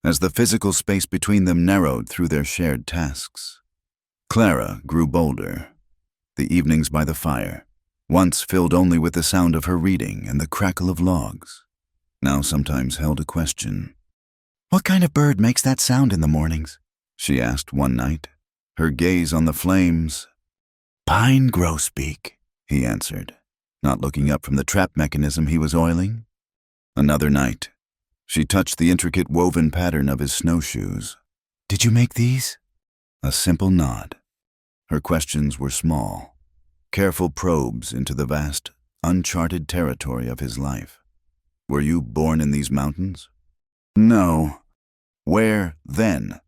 As the physical space between them narrowed through their shared tasks, Clara grew bolder. The evenings by the fire, once filled only with the sound of her reading and the crackle of logs, now sometimes held a question. "What kind of bird makes that sound in the mornings?" she asked one night, her gaze on the flames. "Pine grosbeak," he answered, not looking up from the trap mechanism he was oiling. Another night, she touched the intricate woven pattern of his snowshoes. "Did you make these?" A simple nod. Her questions were small, careful probes into the vast, uncharted territory of his life. "Were you born in these mountains?" "No." "Where, then?"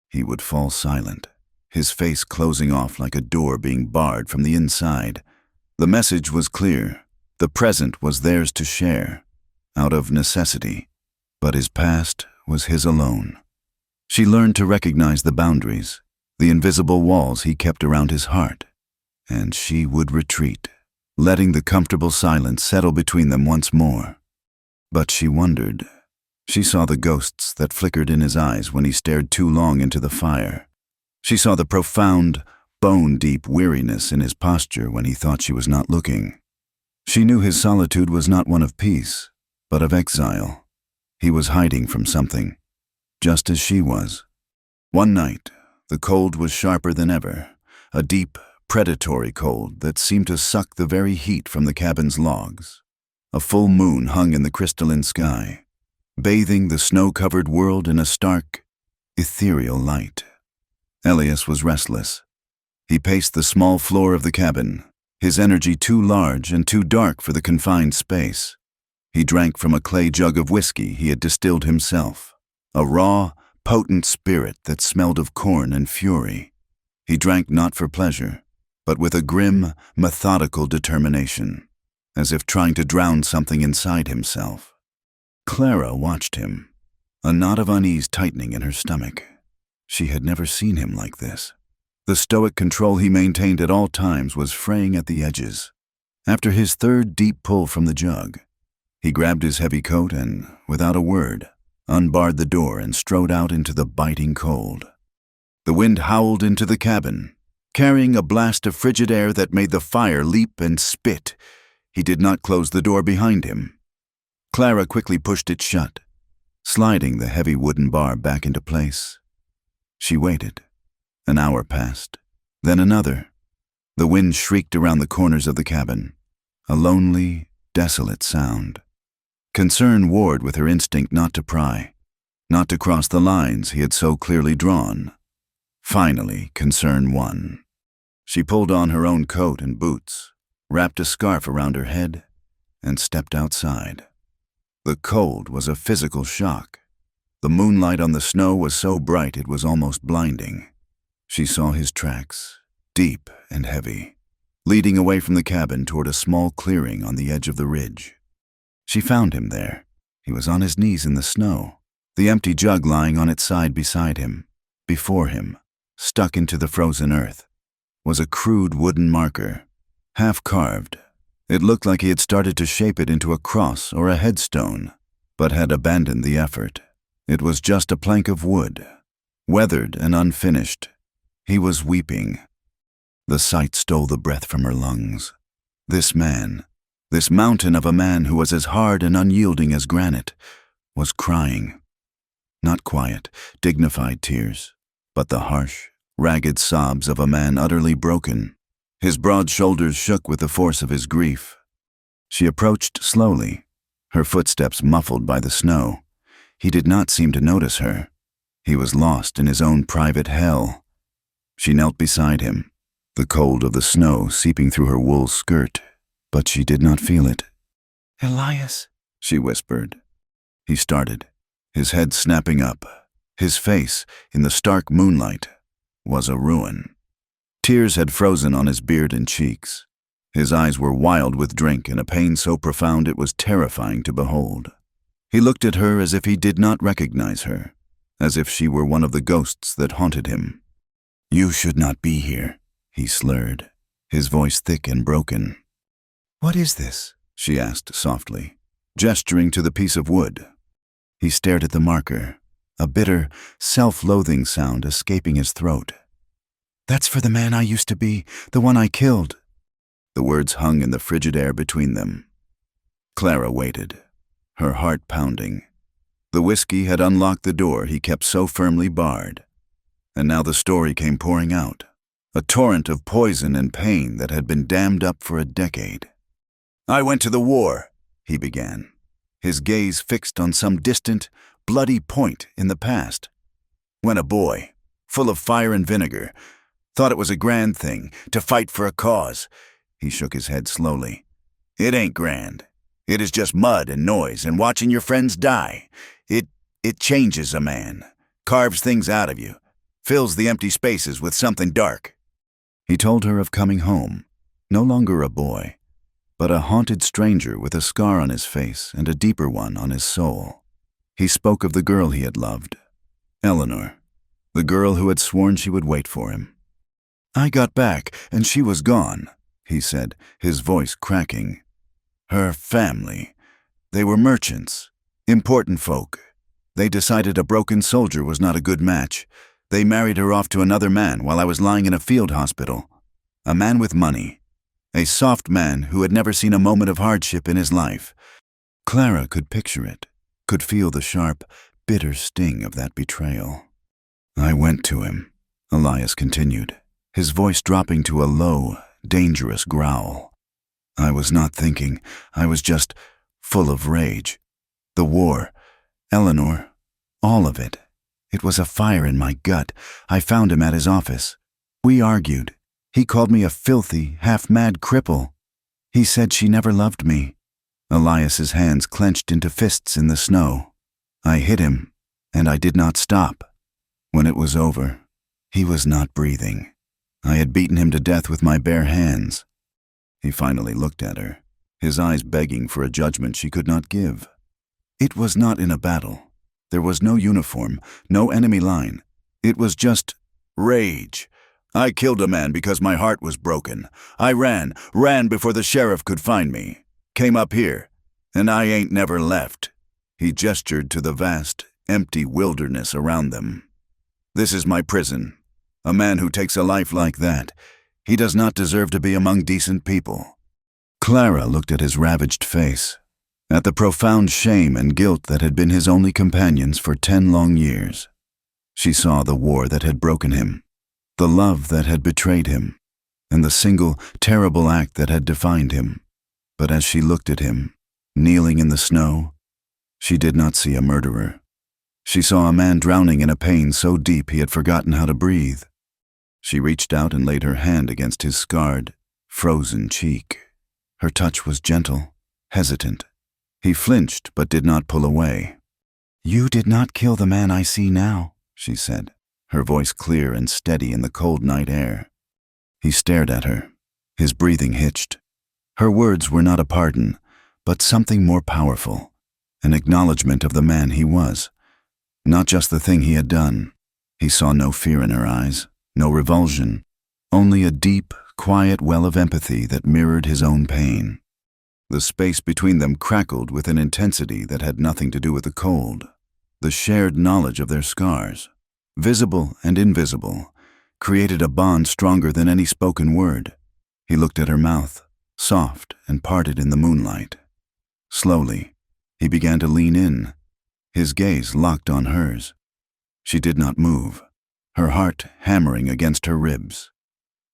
He would fall silent, his face closing off like a door being barred from the inside. The message was clear. The present was theirs to share, out of necessity, but his past was his alone. She learned to recognize the boundaries, the invisible walls he kept around his heart, and she would retreat, letting the comfortable silence settle between them once more. But she wondered. She saw the ghosts that flickered in his eyes when he stared too long into the fire. She saw the profound, bone-deep weariness in his posture when he thought she was not looking. She knew his solitude was not one of peace, but of exile. He was hiding from something, just as she was. One night, the cold was sharper than ever, a deep, predatory cold that seemed to suck the very heat from the cabin's logs. A full moon hung in the crystalline sky, bathing the snow-covered world in a stark, ethereal light. Elias was restless. He paced the small floor of the cabin, his energy too large and too dark for the confined space. He drank from a clay jug of whiskey he had distilled himself, a raw, potent spirit that smelled of corn and fury. He drank not for pleasure, but with a grim, methodical determination, as if trying to drown something inside himself. Clara watched him, a knot of unease tightening in her stomach. She had never seen him like this. The stoic control he maintained at all times was fraying at the edges. After his third deep pull from the jug, he grabbed his heavy coat and, without a word, unbarred the door and strode out into the biting cold. The wind howled into the cabin, carrying a blast of frigid air that made the fire leap and spit. He did not close the door behind him. Clara quickly pushed it shut, sliding the heavy wooden bar back into place. She waited. An hour passed, then another. The wind shrieked around the corners of the cabin, a lonely, desolate sound. Concern warred with her instinct not to pry, not to cross the lines he had so clearly drawn. Finally, concern won. She pulled on her own coat and boots, wrapped a scarf around her head, and stepped outside. The cold was a physical shock. The moonlight on the snow was so bright it was almost blinding. She saw his tracks, deep and heavy, leading away from the cabin toward a small clearing on the edge of the ridge. She found him there. He was on his knees in the snow, the empty jug lying on its side beside him. Before him, stuck into the frozen earth, was a crude wooden marker, half-carved. It looked like he had started to shape it into a cross or a headstone, but had abandoned the effort. It was just a plank of wood, weathered and unfinished. He was weeping. The sight stole the breath from her lungs. This man, this mountain of a man who was as hard and unyielding as granite, was crying. Not quiet, dignified tears, but the harsh, ragged sobs of a man utterly broken. His broad shoulders shook with the force of his grief. She approached slowly, her footsteps muffled by the snow. He did not seem to notice her. He was lost in his own private hell. She knelt beside him, the cold of the snow seeping through her wool skirt, but she did not feel it. "Elias," she whispered. He started, his head snapping up. His face, in the stark moonlight, was a ruin. Tears had frozen on his beard and cheeks. His eyes were wild with drink and a pain so profound it was terrifying to behold. He looked at her as if he did not recognize her, as if she were one of the ghosts that haunted him. "You should not be here," he slurred, his voice thick and broken. "What is this?" she asked softly, gesturing to the piece of wood. He stared at the marker, a bitter, self-loathing sound escaping his throat. "That's for the man I used to be, the one I killed." The words hung in the frigid air between them. Clara waited, her heart pounding. The whiskey had unlocked the door he kept so firmly barred, and now the story came pouring out, a torrent of poison and pain that had been dammed up for a decade. "I went to the war," he began, his gaze fixed on some distant, bloody point in the past. "When a boy, full of fire and vinegar, thought it was a grand thing to fight for a cause." He shook his head slowly. "It ain't grand. It is just mud and noise and watching your friends die. It changes a man, carves things out of you, fills the empty spaces with something dark." He told her of coming home, no longer a boy, but a haunted stranger with a scar on his face and a deeper one on his soul. He spoke of the girl he had loved, Eleanor, the girl who had sworn she would wait for him. "I got back, and she was gone," he said, his voice cracking. "Her family. They were merchants, important folk. They decided a broken soldier was not a good match. They married her off to another man while I was lying in a field hospital. A man with money. A soft man who had never seen a moment of hardship in his life." Clara could picture it, could feel the sharp, bitter sting of that betrayal. "I went to him," Elias continued, his voice dropping to a low, dangerous growl. "I was not thinking. I was just full of rage. The war, Eleanor, all of it. It was a fire in my gut. I found him at his office. We argued. He called me a filthy, half-mad cripple. He said she never loved me." Elias's hands clenched into fists in the snow. "I hit him, and I did not stop. When it was over, he was not breathing. I had beaten him to death with my bare hands." He finally looked at her, his eyes begging for a judgment she could not give. It was not in a battle. There was no uniform, no enemy line. It was just rage. "I killed a man because my heart was broken. I ran before the sheriff could find me. Came up here, and I ain't never left." He gestured to the vast, empty wilderness around them. "This is my prison. A man who takes a life like that, he does not deserve to be among decent people." Clara looked at his ravaged face, at the profound shame and guilt that had been his only companions for 10 long years. She saw the war that had broken him, the love that had betrayed him, and the single, terrible act that had defined him. But as she looked at him, kneeling in the snow, she did not see a murderer. She saw a man drowning in a pain so deep he had forgotten how to breathe. She reached out and laid her hand against his scarred, frozen cheek. Her touch was gentle, hesitant. He flinched but did not pull away. "You did not kill the man I see now," she said, her voice clear and steady in the cold night air. He stared at her, his breathing hitched. Her words were not a pardon, but something more powerful, an acknowledgement of the man he was, not just the thing he had done. He saw no fear in her eyes, no revulsion, only a deep, quiet well of empathy that mirrored his own pain. The space between them crackled with an intensity that had nothing to do with the cold. The shared knowledge of their scars, visible and invisible, created a bond stronger than any spoken word. He looked at her mouth, soft and parted in the moonlight. Slowly, he began to lean in, his gaze locked on hers. She did not move, her heart hammering against her ribs.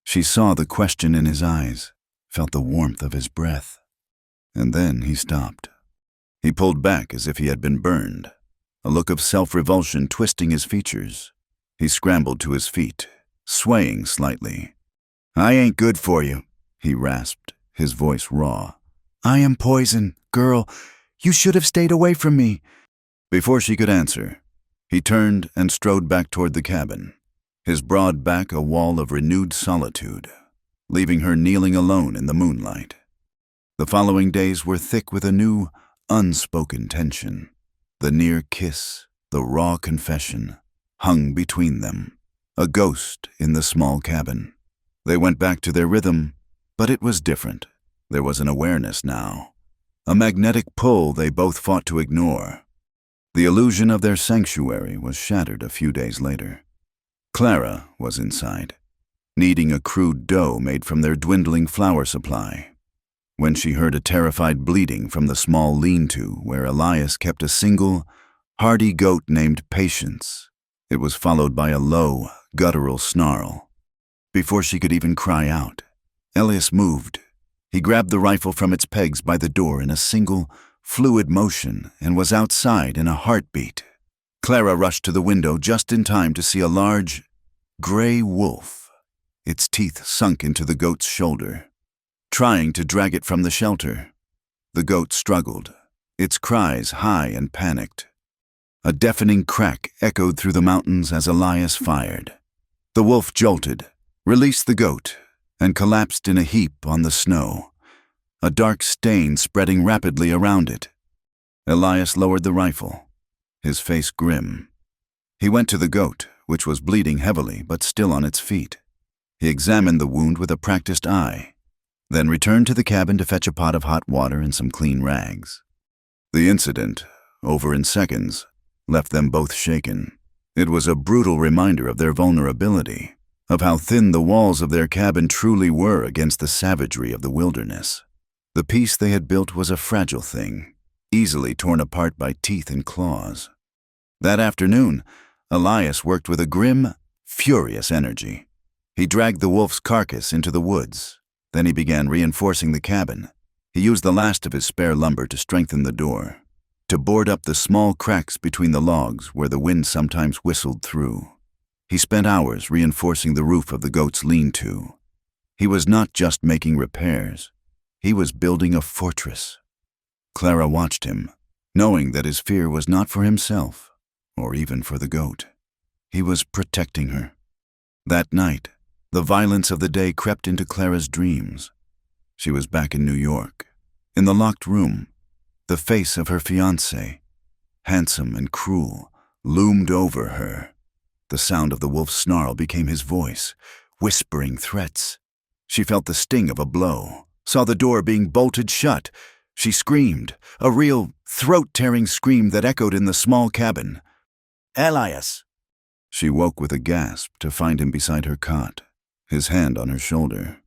She saw the question in his eyes, felt the warmth of his breath. And then he stopped. He pulled back as if he had been burned, a look of self-revulsion twisting his features. He scrambled to his feet, swaying slightly. "I ain't good for you," he rasped, his voice raw. "I am poison, girl. You should have stayed away from me." Before she could answer, he turned and strode back toward the cabin, his broad back a wall of renewed solitude, leaving her kneeling alone in the moonlight. The following days were thick with a new, unspoken tension. The near kiss, the raw confession, hung between them, a ghost in the small cabin. They went back to their rhythm, but it was different. There was an awareness now, a magnetic pull they both fought to ignore. The illusion of their sanctuary was shattered a few days later. Clara was inside, kneading a crude dough made from their dwindling flour supply, when she heard a terrified bleating from the small lean-to where Elias kept a single, hardy goat named Patience. It was followed by a low, guttural snarl. Before she could even cry out, Elias moved. He grabbed the rifle from its pegs by the door in a single, fluid motion and was outside in a heartbeat. Clara rushed to the window just in time to see a large, gray wolf, its teeth sunk into the goat's shoulder, trying to drag it from the shelter. The goat struggled, its cries high and panicked. A deafening crack echoed through the mountains as Elias fired. The wolf jolted, released the goat, and collapsed in a heap on the snow, a dark stain spreading rapidly around it. Elias lowered the rifle, his face grim. He went to the goat, which was bleeding heavily but still on its feet. He examined the wound with a practiced eye, then returned to the cabin to fetch a pot of hot water and some clean rags. The incident, over in seconds, left them both shaken. It was a brutal reminder of their vulnerability, of how thin the walls of their cabin truly were against the savagery of the wilderness. The peace they had built was a fragile thing, easily torn apart by teeth and claws. That afternoon, Elias worked with a grim, furious energy. He dragged the wolf's carcass into the woods. Then he began reinforcing the cabin. He used the last of his spare lumber to strengthen the door, to board up the small cracks between the logs where the wind sometimes whistled through. He spent hours reinforcing the roof of the goat's lean-to. He was not just making repairs. He was building a fortress. Clara watched him, knowing that his fear was not for himself, or even for the goat. He was protecting her. That night, the violence of the day crept into Clara's dreams. She was back in New York, in the locked room. The face of her fiancé, handsome and cruel, loomed over her. The sound of the wolf's snarl became his voice, whispering threats. She felt the sting of a blow, saw the door being bolted shut. She screamed, a real, throat-tearing scream that echoed in the small cabin. "Elias!" She woke with a gasp to find him beside her cot, his hand on her shoulder.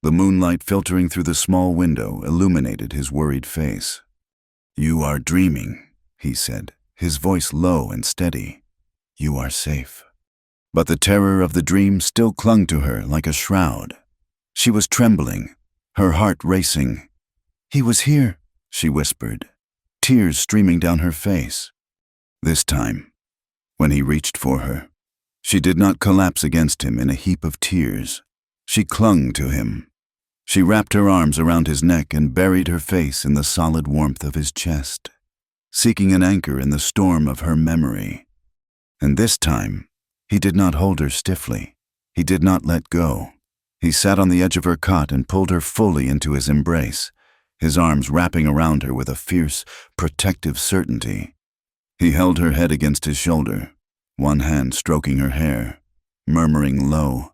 The moonlight filtering through the small window illuminated his worried face. "You are dreaming," he said, his voice low and steady. "You are safe." But the terror of the dream still clung to her like a shroud. She was trembling, her heart racing. "He was here," she whispered, tears streaming down her face. This time, when he reached for her, she did not collapse against him in a heap of tears. She clung to him. She wrapped her arms around his neck and buried her face in the solid warmth of his chest, seeking an anchor in the storm of her memory. And this time, he did not hold her stiffly. He did not let go. He sat on the edge of her cot and pulled her fully into his embrace, his arms wrapping around her with a fierce, protective certainty. He held her head against his shoulder, one hand stroking her hair, murmuring low,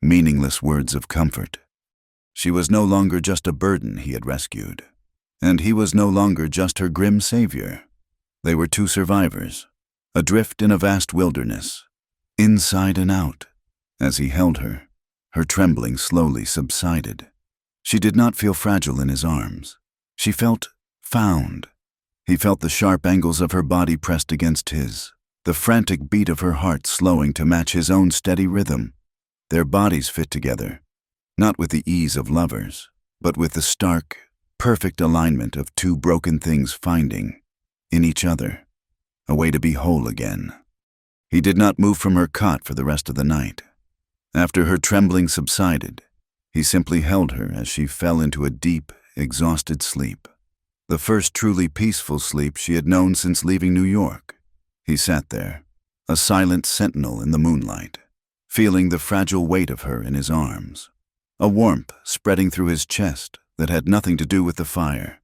meaningless words of comfort. She was no longer just a burden he had rescued, and he was no longer just her grim savior. They were two survivors, adrift in a vast wilderness, inside and out. As he held her, her trembling slowly subsided. She did not feel fragile in his arms. She felt found. He felt the sharp angles of her body pressed against his, the frantic beat of her heart slowing to match his own steady rhythm. Their bodies fit together, not with the ease of lovers, but with the stark, perfect alignment of two broken things finding, in each other, a way to be whole again. He did not move from her cot for the rest of the night. After her trembling subsided, he simply held her as she fell into a deep, exhausted sleep, the first truly peaceful sleep she had known since leaving New York. He sat there, a silent sentinel in the moonlight, feeling the fragile weight of her in his arms, a warmth spreading through his chest that had nothing to do with the fire.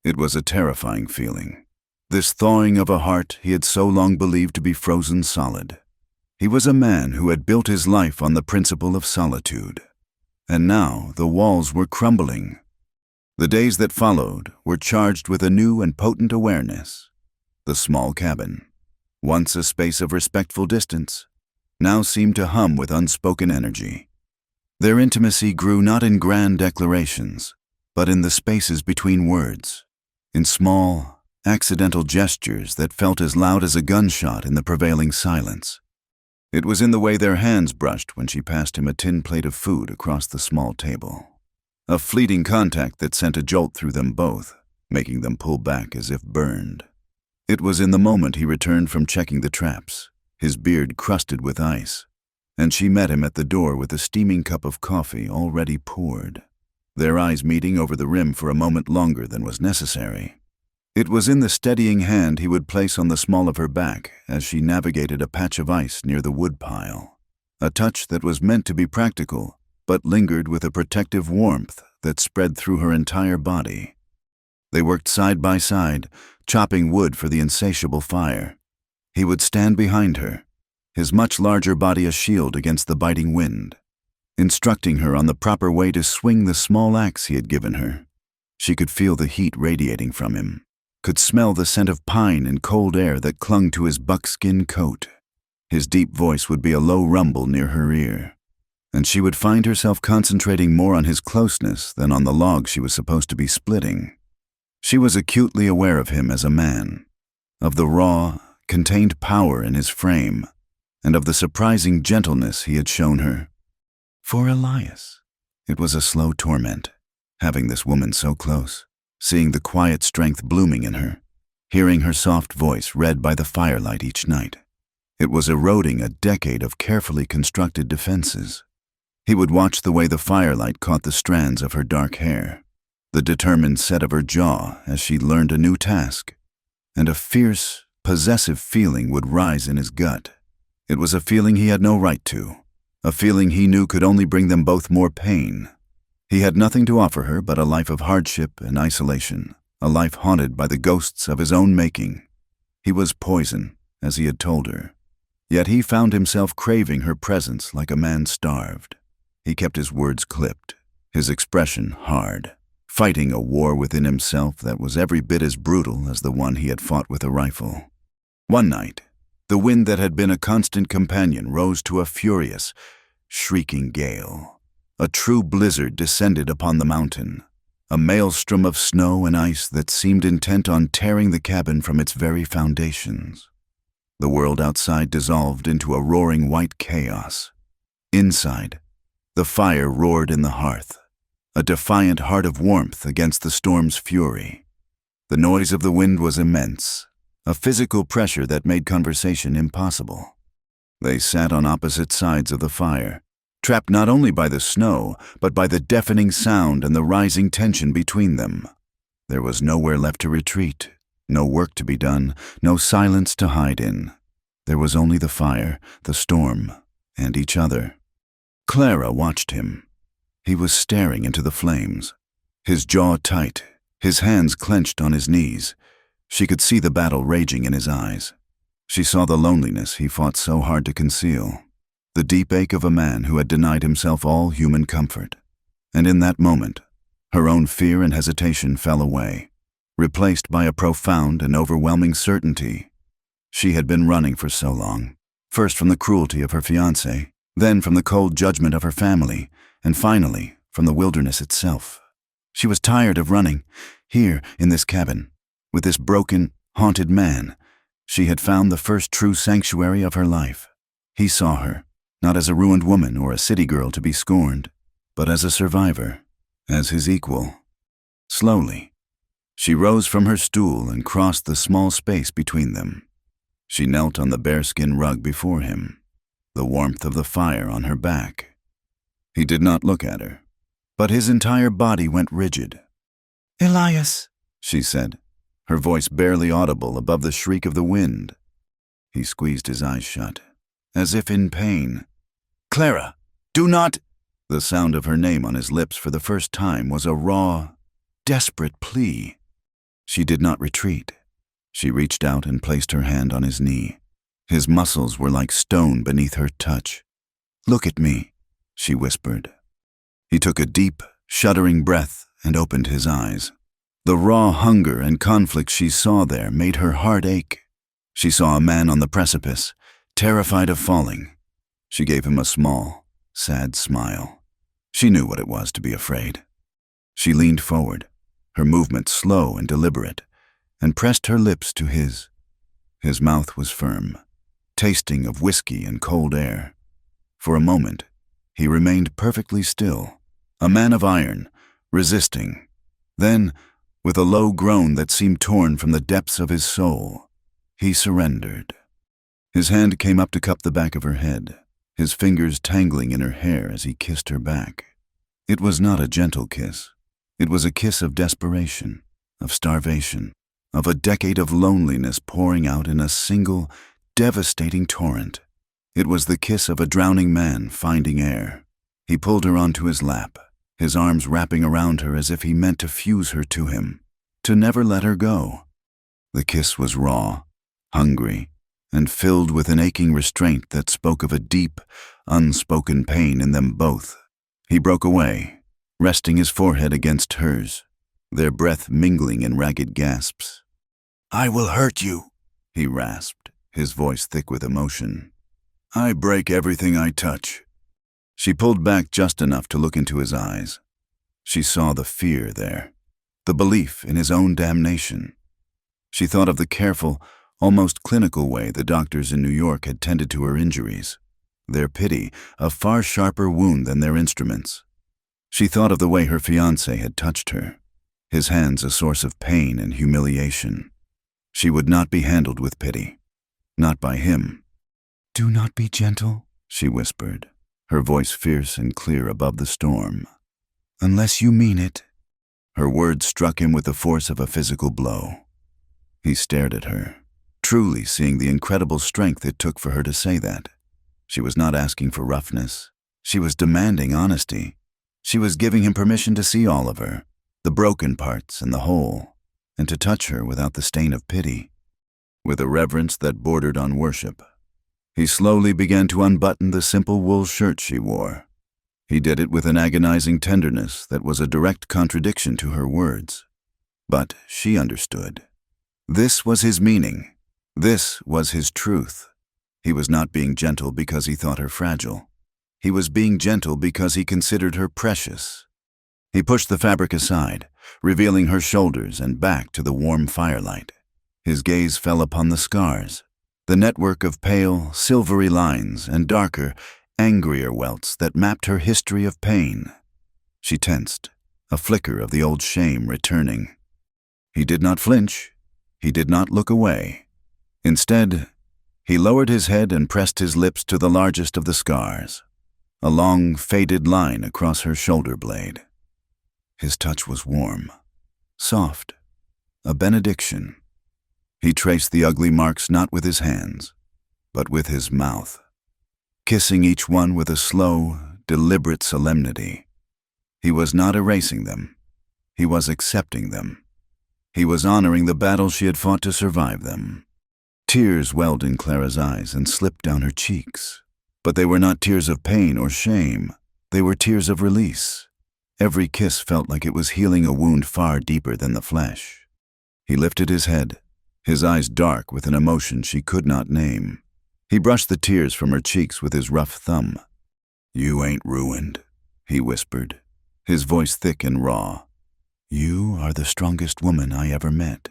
It was a terrifying feeling, this thawing of a heart he had so long believed to be frozen solid. He was a man who had built his life on the principle of solitude, and now the walls were crumbling. The days that followed were charged with a new and potent awareness. The small cabin, once a space of respectful distance, now seemed to hum with unspoken energy. Their intimacy grew not in grand declarations, but in the spaces between words, in small, accidental gestures that felt as loud as a gunshot in the prevailing silence. It was in the way their hands brushed when she passed him a tin plate of food across the small table, a fleeting contact that sent a jolt through them both, making them pull back as if burned. It was in the moment he returned from checking the traps, his beard crusted with ice, and she met him at the door with a steaming cup of coffee already poured, their eyes meeting over the rim for a moment longer than was necessary. It was in the steadying hand he would place on the small of her back as she navigated a patch of ice near the woodpile, a touch that was meant to be practical, but lingered with a protective warmth that spread through her entire body. They worked side by side, chopping wood for the insatiable fire. He would stand behind her, his much larger body a shield against the biting wind, instructing her on the proper way to swing the small axe he had given her. She could feel the heat radiating from him, could smell the scent of pine and cold air that clung to his buckskin coat. His deep voice would be a low rumble near her ear, and she would find herself concentrating more on his closeness than on the log she was supposed to be splitting. She was acutely aware of him as a man, of the raw, contained power in his frame, and of the surprising gentleness he had shown her. For Elias, it was a slow torment, having this woman so close, seeing the quiet strength blooming in her, hearing her soft voice read by the firelight each night. It was eroding a decade of carefully constructed defenses. He would watch the way the firelight caught the strands of her dark hair, the determined set of her jaw as she learned a new task, and a fierce, possessive feeling would rise in his gut. It was a feeling he had no right to, a feeling he knew could only bring them both more pain. He had nothing to offer her but a life of hardship and isolation, a life haunted by the ghosts of his own making. He was poison, as he had told her, yet he found himself craving her presence like a man starved. He kept his words clipped, his expression hard, fighting a war within himself that was every bit as brutal as the one he had fought with a rifle. One night, the wind that had been a constant companion rose to a furious, shrieking gale. A true blizzard descended upon the mountain, a maelstrom of snow and ice that seemed intent on tearing the cabin from its very foundations. The world outside dissolved into a roaring white chaos. Inside, the fire roared in the hearth, a defiant heart of warmth against the storm's fury. The noise of the wind was immense, a physical pressure that made conversation impossible. They sat on opposite sides of the fire, trapped not only by the snow, but by the deafening sound and the rising tension between them. There was nowhere left to retreat, no work to be done, no silence to hide in. There was only the fire, the storm, and each other. Clara watched him. He was staring into the flames, his jaw tight, his hands clenched on his knees. She could see the battle raging in his eyes. She saw the loneliness he fought so hard to conceal, the deep ache of a man who had denied himself all human comfort. And in that moment, her own fear and hesitation fell away, replaced by a profound and overwhelming certainty. She had been running for so long, first from the cruelty of her fiancé, then from the cold judgment of her family, and finally from the wilderness itself. She was tired of running. Here, in this cabin, with this broken, haunted man, she had found the first true sanctuary of her life. He saw her, not as a ruined woman or a city girl to be scorned, but as a survivor, as his equal. Slowly, she rose from her stool and crossed the small space between them. She knelt on the bearskin rug before him, the warmth of the fire on her back. He did not look at her, but his entire body went rigid. Elias, she said, her voice barely audible above the shriek of the wind. He squeezed his eyes shut, as if in pain. Clara, do not! The sound of her name on his lips for the first time was a raw, desperate plea. She did not retreat. She reached out and placed her hand on his knee. His muscles were like stone beneath her touch. Look at me, she whispered. He took a deep, shuddering breath and opened his eyes. The raw hunger and conflict she saw there made her heart ache. She saw a man on the precipice, terrified of falling. She gave him a small, sad smile. She knew what it was to be afraid. She leaned forward, her movement slow and deliberate, and pressed her lips to his. His mouth was firm, tasting of whiskey and cold air. For a moment, he remained perfectly still, a man of iron, resisting. Then, with a low groan that seemed torn from the depths of his soul, he surrendered. His hand came up to cup the back of her head, his fingers tangling in her hair as he kissed her back. It was not a gentle kiss. It was a kiss of desperation, of starvation, of a decade of loneliness pouring out in a single, devastating torrent. It was the kiss of a drowning man finding air. He pulled her onto his lap, his arms wrapping around her as if he meant to fuse her to him, to never let her go. The kiss was raw, hungry, and filled with an aching restraint that spoke of a deep, unspoken pain in them both. He broke away, resting his forehead against hers, their breath mingling in ragged gasps. "I will hurt you," he rasped, his voice thick with emotion. "I break everything I touch." She pulled back just enough to look into his eyes. She saw the fear there, the belief in his own damnation. She thought of the careful, almost clinical way the doctors in New York had tended to her injuries, their pity a far sharper wound than their instruments. She thought of the way her fiancé had touched her, his hands a source of pain and humiliation. She would not be handled with pity, not by him. "Do not be gentle," she whispered, her voice fierce and clear above the storm. "Unless you mean it." Her words struck him with the force of a physical blow. He stared at her, truly seeing the incredible strength it took for her to say that. She was not asking for roughness. She was demanding honesty. She was giving him permission to see all of her, the broken parts and the whole, and to touch her without the stain of pity. With a reverence that bordered on worship, he slowly began to unbutton the simple wool shirt she wore. He did it with an agonizing tenderness that was a direct contradiction to her words. But she understood. This was his meaning. This was his truth. He was not being gentle because he thought her fragile. He was being gentle because he considered her precious. He pushed the fabric aside, revealing her shoulders and back to the warm firelight. His gaze fell upon the scars, the network of pale, silvery lines and darker, angrier welts that mapped her history of pain. She tensed, a flicker of the old shame returning. He did not flinch. He did not look away. Instead, he lowered his head and pressed his lips to the largest of the scars, a long, faded line across her shoulder blade. His touch was warm, soft, a benediction. He traced the ugly marks not with his hands, but with his mouth, kissing each one with a slow, deliberate solemnity. He was not erasing them. He was accepting them. He was honoring the battle she had fought to survive them. Tears welled in Clara's eyes and slipped down her cheeks. But they were not tears of pain or shame. They were tears of release. Every kiss felt like it was healing a wound far deeper than the flesh. He lifted his head, his eyes dark with an emotion she could not name. He brushed the tears from her cheeks with his rough thumb. "You ain't ruined," he whispered, his voice thick and raw. "You are the strongest woman I ever met."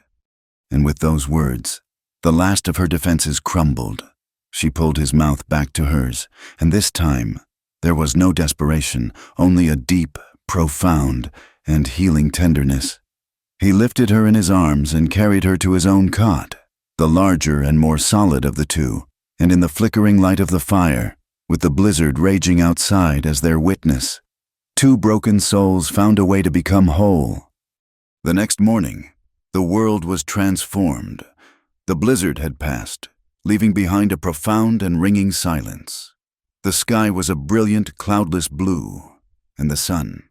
And with those words, the last of her defenses crumbled. She pulled his mouth back to hers, and this time, there was no desperation, only a deep, profound, and healing tenderness. He lifted her in his arms and carried her to his own cot, the larger and more solid of the two, and in the flickering light of the fire, with the blizzard raging outside as their witness, two broken souls found a way to become whole. The next morning, the world was transformed. The blizzard had passed, leaving behind a profound and ringing silence. The sky was a brilliant, cloudless blue, and the sun,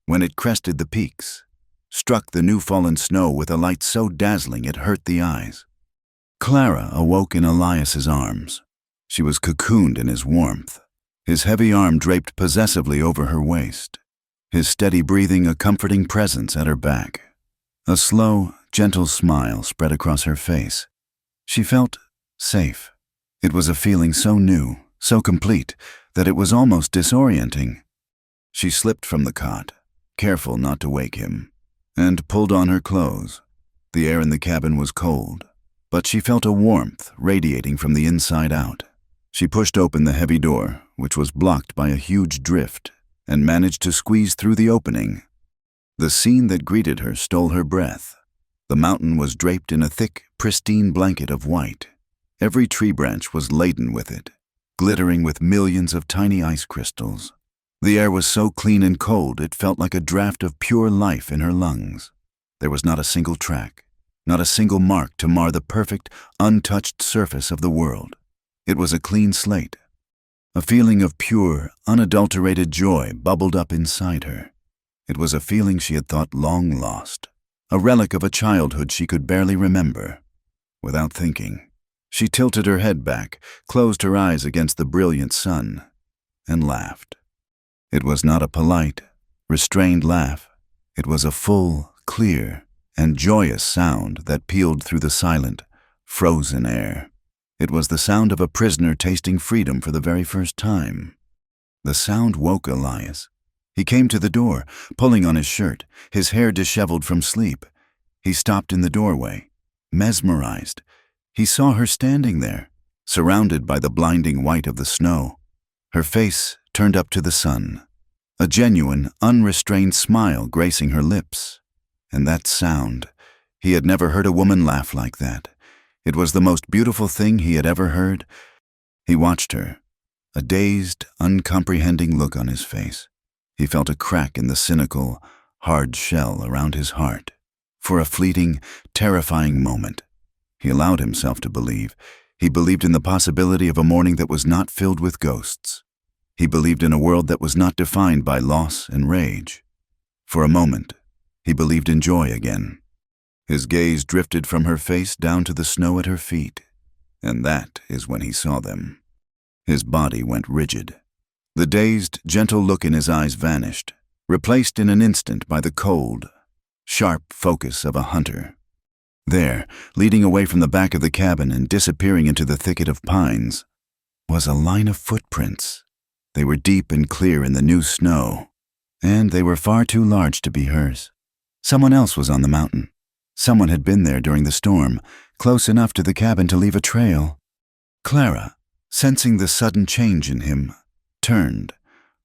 when it crested the peaks, struck the new-fallen snow with a light so dazzling it hurt the eyes. Clara awoke in Elias's arms. She was cocooned in his warmth, his heavy arm draped possessively over her waist, his steady breathing a comforting presence at her back. A slow, gentle smile spread across her face. She felt safe. It was a feeling so new, so complete, that it was almost disorienting. She slipped from the cot, careful not to wake him, and pulled on her clothes. The air in the cabin was cold, but she felt a warmth radiating from the inside out. She pushed open the heavy door, which was blocked by a huge drift, and managed to squeeze through the opening. The scene that greeted her stole her breath. The mountain was draped in a thick, pristine blanket of white. Every tree branch was laden with it, glittering with millions of tiny ice crystals. The air was so clean and cold it felt like a draft of pure life in her lungs. There was not a single track, not a single mark to mar the perfect, untouched surface of the world. It was a clean slate. A feeling of pure, unadulterated joy bubbled up inside her. It was a feeling she had thought long lost, a relic of a childhood she could barely remember. Without thinking, she tilted her head back, closed her eyes against the brilliant sun, and laughed. It was not a polite, restrained laugh. It was a full, clear, and joyous sound that pealed through the silent, frozen air. It was the sound of a prisoner tasting freedom for the very first time. The sound woke Elias. He came to the door, pulling on his shirt, his hair disheveled from sleep. He stopped in the doorway, mesmerized. He saw her standing there, surrounded by the blinding white of the snow, her face turned up to the sun, a genuine, unrestrained smile gracing her lips. And that sound, he had never heard a woman laugh like that. It was the most beautiful thing he had ever heard. He watched her, a dazed, uncomprehending look on his face. He felt a crack in the cynical, hard shell around his heart. For a fleeting, terrifying moment, he allowed himself to believe. He believed in the possibility of a morning that was not filled with ghosts. He believed in a world that was not defined by loss and rage. For a moment, he believed in joy again. His gaze drifted from her face down to the snow at her feet, and that is when he saw them. His body went rigid. The dazed, gentle look in his eyes vanished, replaced in an instant by the cold, sharp focus of a hunter. There, leading away from the back of the cabin and disappearing into the thicket of pines, was a line of footprints. They were deep and clear in the new snow, and they were far too large to be hers. Someone else was on the mountain. Someone had been there during the storm, close enough to the cabin to leave a trail. Clara, sensing the sudden change in him, turned.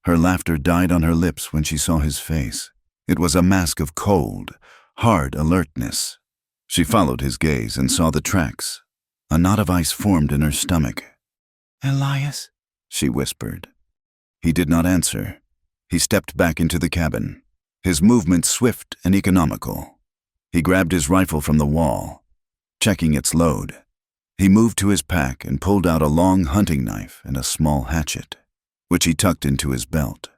Her laughter died on her lips when she saw his face. It was a mask of cold, hard alertness. She followed his gaze and saw the tracks. A knot of ice formed in her stomach. Elias, she whispered. He did not answer. He stepped back into the cabin, his movements swift and economical. He grabbed his rifle from the wall, checking its load. He moved to his pack and pulled out a long hunting knife and a small hatchet, which he tucked into his belt.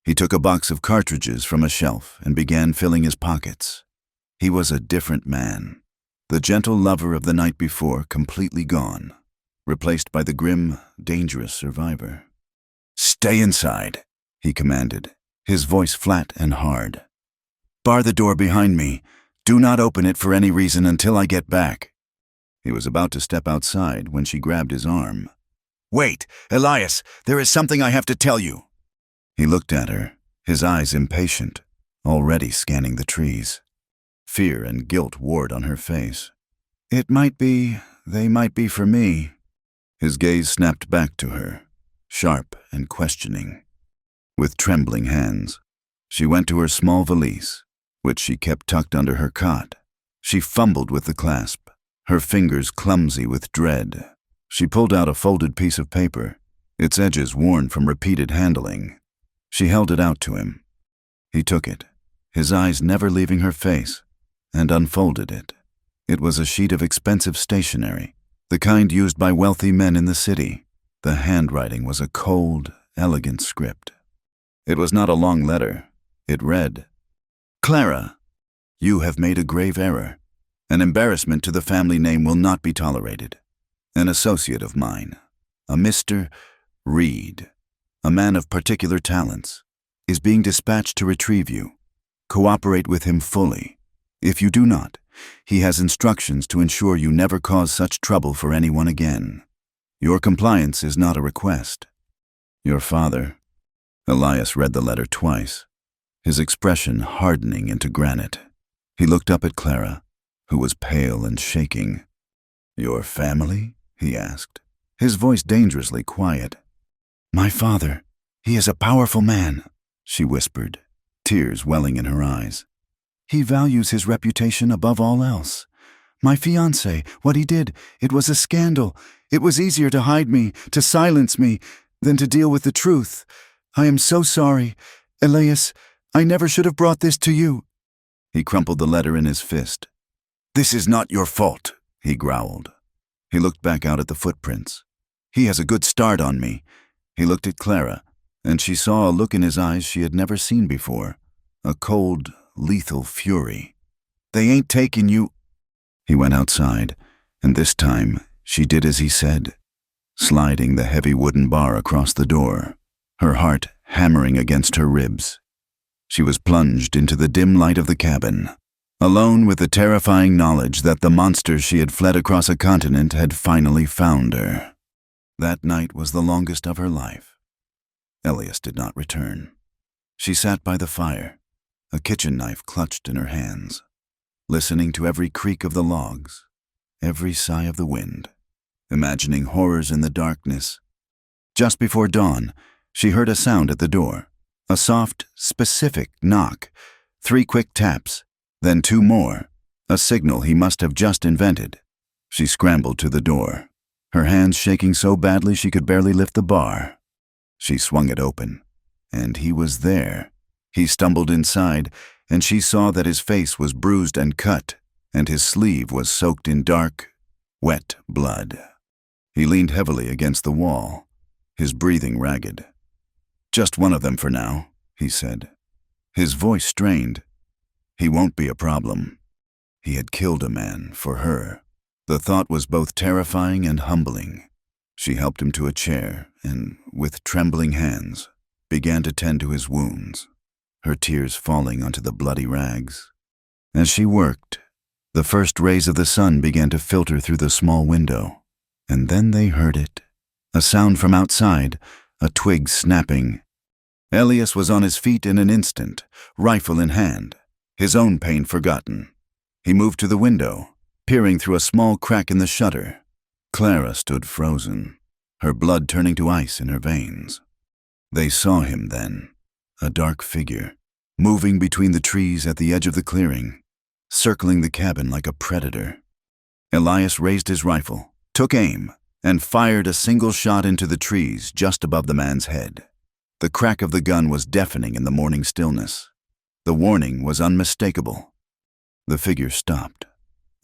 He took a box of cartridges from a shelf and began filling his pockets. He was a different man. The gentle lover of the night before completely gone, replaced by the grim, dangerous survivor. "Stay inside," he commanded, his voice flat and hard. "Bar the door behind me. Do not open it for any reason until I get back." He was about to step outside when she grabbed his arm. "Wait, Elias, there is something I have to tell you." He looked at her, his eyes impatient, already scanning the trees. Fear and guilt warred on her face. They might be for me." His gaze snapped back to her, sharp and questioning. With trembling hands, she went to her small valise, which she kept tucked under her cot. She fumbled with the clasp, her fingers clumsy with dread. She pulled out a folded piece of paper, its edges worn from repeated handling. She held it out to him. He took it, his eyes never leaving her face, and unfolded it. It was a sheet of expensive stationery, the kind used by wealthy men in the city. The handwriting was a cold, elegant script. It was not a long letter. It read, "Clara, you have made a grave error. An embarrassment to the family name will not be tolerated. An associate of mine, a Mr. Reed, a man of particular talents, is being dispatched to retrieve you. Cooperate with him fully. If you do not, he has instructions to ensure you never cause such trouble for anyone again. Your compliance is not a request. Your father." Elias read the letter twice, his expression hardening into granite. He looked up at Clara, who was pale and shaking. "Your family?" he asked, his voice dangerously quiet. "My father, he is a powerful man," she whispered, tears welling in her eyes. "He values his reputation above all else. My fiancé, what he did, it was a scandal. It was easier to hide me, to silence me, than to deal with the truth. I am so sorry. Elias, I never should have brought this to you." He crumpled the letter in his fist. "This is not your fault," he growled. He looked back out at the footprints. "He has a good start on me." He looked at Clara, and she saw a look in his eyes she had never seen before, a cold, lethal fury. "They ain't taking you." He went outside, and this time she did as he said, sliding the heavy wooden bar across the door, her heart hammering against her ribs. She was plunged into the dim light of the cabin, alone with the terrifying knowledge that the monster she had fled across a continent had finally found her. That night was the longest of her life. Elias did not return. She sat by the fire, a kitchen knife clutched in her hands, listening to every creak of the logs, every sigh of the wind, imagining horrors in the darkness. Just before dawn, she heard a sound at the door, a soft, specific knock, 3 quick taps, then 2 more, a signal he must have just invented. She scrambled to the door, her hands shaking so badly she could barely lift the bar. She swung it open, and he was there. He stumbled inside, and she saw that his face was bruised and cut, and his sleeve was soaked in dark, wet blood. He leaned heavily against the wall, his breathing ragged. "Just one of them for now," he said, his voice strained. "He won't be a problem." He had killed a man for her. The thought was both terrifying and humbling. She helped him to a chair and, with trembling hands, began to tend to his wounds, her tears falling onto the bloody rags. As she worked, the first rays of the sun began to filter through the small window, and then they heard it, a sound from outside, a twig snapping. Elias was on his feet in an instant, rifle in hand, his own pain forgotten. He moved to the window, peering through a small crack in the shutter. Clara stood frozen, her blood turning to ice in her veins. They saw him then, a dark figure, moving between the trees at the edge of the clearing, circling the cabin like a predator. Elias raised his rifle, took aim, and fired a single shot into the trees just above the man's head. The crack of the gun was deafening in the morning stillness. The warning was unmistakable. The figure stopped.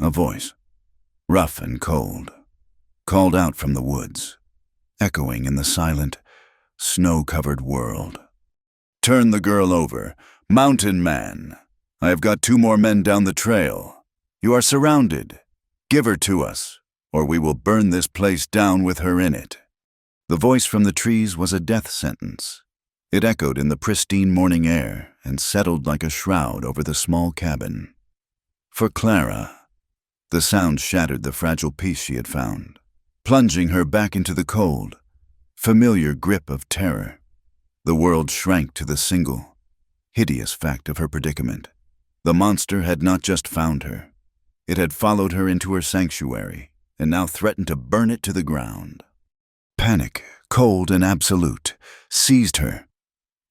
A voice, rough and cold, called out from the woods, echoing in the silent, snow-covered world. "Turn the girl over, mountain man. I have got 2 more men down the trail. You are surrounded. Give her to us, or we will burn this place down with her in it." The voice from the trees was a death sentence. It echoed in the pristine morning air and settled like a shroud over the small cabin. For Clara, the sound shattered the fragile peace she had found, plunging her back into the cold, familiar grip of terror. The world shrank to the single, hideous fact of her predicament. The monster had not just found her. It had followed her into her sanctuary and now threatened to burn it to the ground. Panic, cold and absolute, seized her.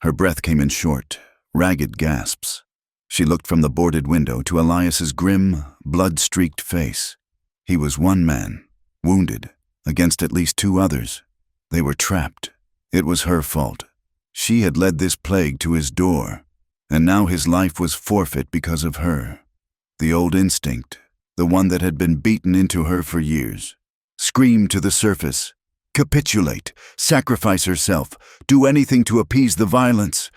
Her breath came in short, ragged gasps. She looked from the boarded window to Elias's grim, blood-streaked face. He was one man, wounded, against at least 2 others. They were trapped. It was her fault. She had led this plague to his door, and now his life was forfeit because of her. The old instinct, the one that had been beaten into her for years, screamed to the surface. Capitulate, sacrifice herself, do anything to appease the violence.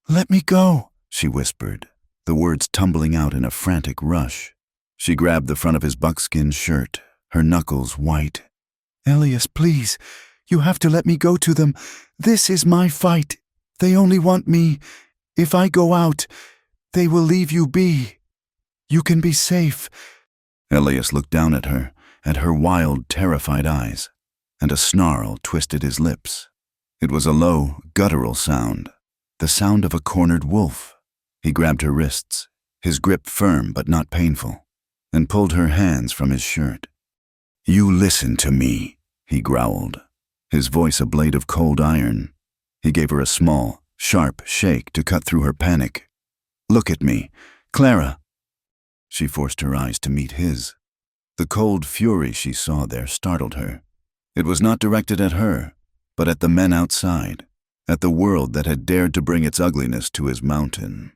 "Let me go," she whispered, the words tumbling out in a frantic rush. She grabbed the front of his buckskin shirt, her knuckles white. "Elias, please, you have to let me go to them. This is my fight. They only want me. If I go out, they will leave you be. You can be safe." Elias looked down at her wild, terrified eyes, and a snarl twisted his lips. It was a low, guttural sound, the sound of a cornered wolf. He grabbed her wrists, his grip firm but not painful, and pulled her hands from his shirt. "You listen to me," he growled, his voice a blade of cold iron. He gave her a small, sharp shake to cut through her panic. "Look at me, Clara." She forced her eyes to meet his. The cold fury she saw there startled her. It was not directed at her, but at the men outside, at the world that had dared to bring its ugliness to his mountain.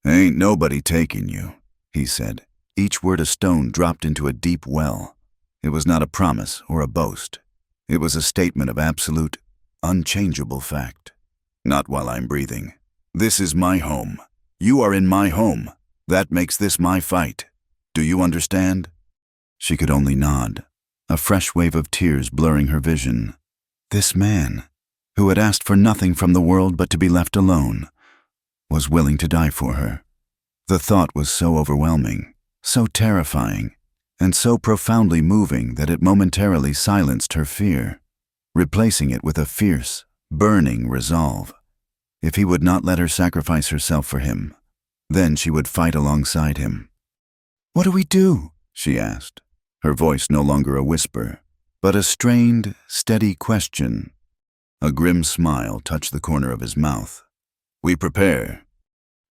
"Ain't nobody taking you," he said, each word a stone dropped into a deep well. It was not a promise or a boast. It was a statement of absolute, unchangeable fact. "Not while I'm breathing. This is my home. You are in my home. That makes this my fight. Do you understand?" She could only nod, a fresh wave of tears blurring her vision. This man, who had asked for nothing from the world but to be left alone, was willing to die for her. The thought was so overwhelming, so terrifying, and so profoundly moving that it momentarily silenced her fear, replacing it with a fierce, burning resolve. If he would not let her sacrifice herself for him, then she would fight alongside him. "What do we do?" she asked, her voice no longer a whisper, but a strained, steady question. A grim smile touched the corner of his mouth. "We prepare."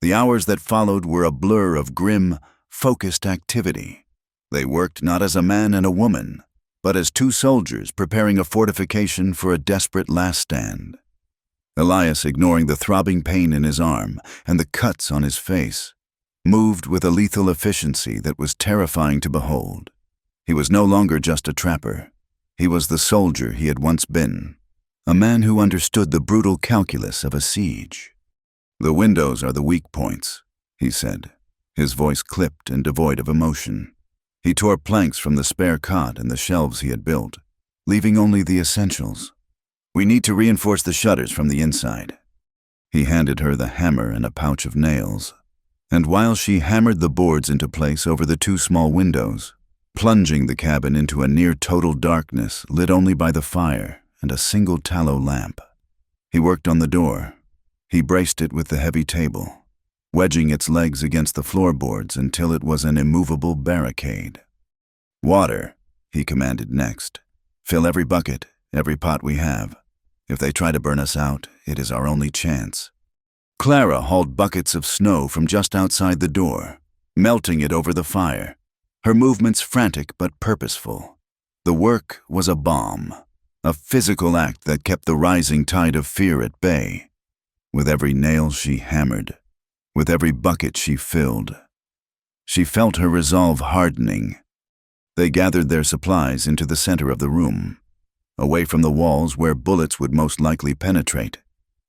The hours that followed were a blur of grim, focused activity. They worked not as a man and a woman, but as 2 soldiers preparing a fortification for a desperate last stand. Elias, ignoring the throbbing pain in his arm and the cuts on his face, moved with a lethal efficiency that was terrifying to behold. He was no longer just a trapper. He was the soldier he had once been, a man who understood the brutal calculus of a siege. "The windows are the weak points," he said, his voice clipped and devoid of emotion. He tore planks from the spare cot and the shelves he had built, leaving only the essentials. "We need to reinforce the shutters from the inside." He handed her the hammer and a pouch of nails, and while she hammered the boards into place over the 2 small windows, plunging the cabin into a near-total darkness lit only by the fire and a single tallow lamp, he worked on the door. He braced it with the heavy table, wedging its legs against the floorboards until it was an immovable barricade. "Water," he commanded next. "Fill every bucket, every pot we have. If they try to burn us out, it is our only chance." Clara hauled buckets of snow from just outside the door, melting it over the fire, her movements frantic but purposeful. The work was a bomb, a physical act that kept the rising tide of fear at bay. With every nail she hammered, with every bucket she filled, she felt her resolve hardening. They gathered their supplies into the center of the room, away from the walls where bullets would most likely penetrate,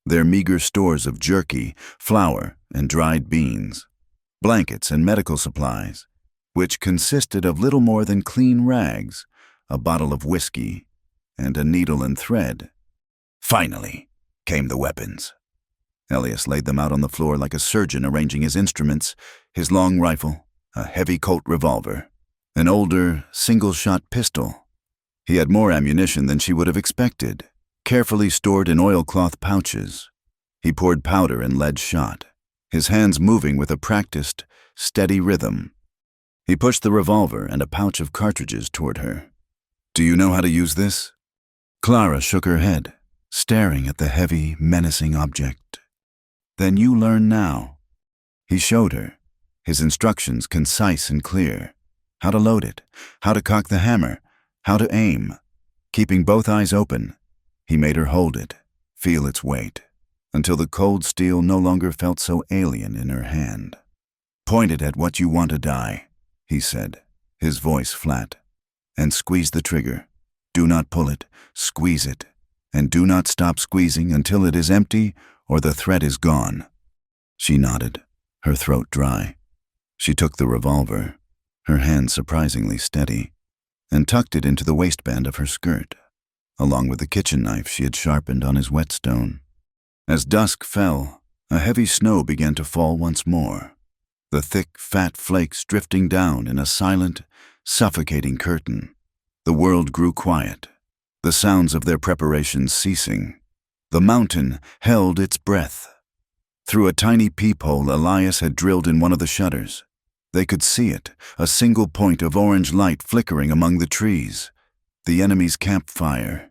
their meager stores of jerky, flour, and dried beans, blankets and medical supplies, which consisted of little more than clean rags, a bottle of whiskey, and a needle and thread. Finally came the weapons. Elias laid them out on the floor like a surgeon arranging his instruments, his long rifle, a heavy Colt revolver, an older, single-shot pistol. He had more ammunition than she would have expected, carefully stored in oilcloth pouches. He poured powder in lead shot, his hands moving with a practiced, steady rhythm. He pushed the revolver and a pouch of cartridges toward her. "Do you know how to use this?" Clara shook her head, staring at the heavy, menacing object. "Then you learn now." He showed her, his instructions concise and clear. How to load it, how to cock the hammer, how to aim. Keeping both eyes open, he made her hold it, feel its weight, until the cold steel no longer felt so alien in her hand. "Point it at what you want to die," he said, his voice flat, "and squeeze the trigger. Do not pull it, squeeze it, and do not stop squeezing until it is empty or the thread is gone." She nodded, her throat dry. She took the revolver, her hand surprisingly steady, and tucked it into the waistband of her skirt, along with the kitchen knife she had sharpened on his whetstone. As dusk fell, a heavy snow began to fall once more, the thick, fat flakes drifting down in a silent, suffocating curtain. The world grew quiet, the sounds of their preparations ceasing. The mountain held its breath. Through a tiny peephole Elias had drilled in one of the shutters, they could see it, a single point of orange light flickering among the trees, the enemy's campfire.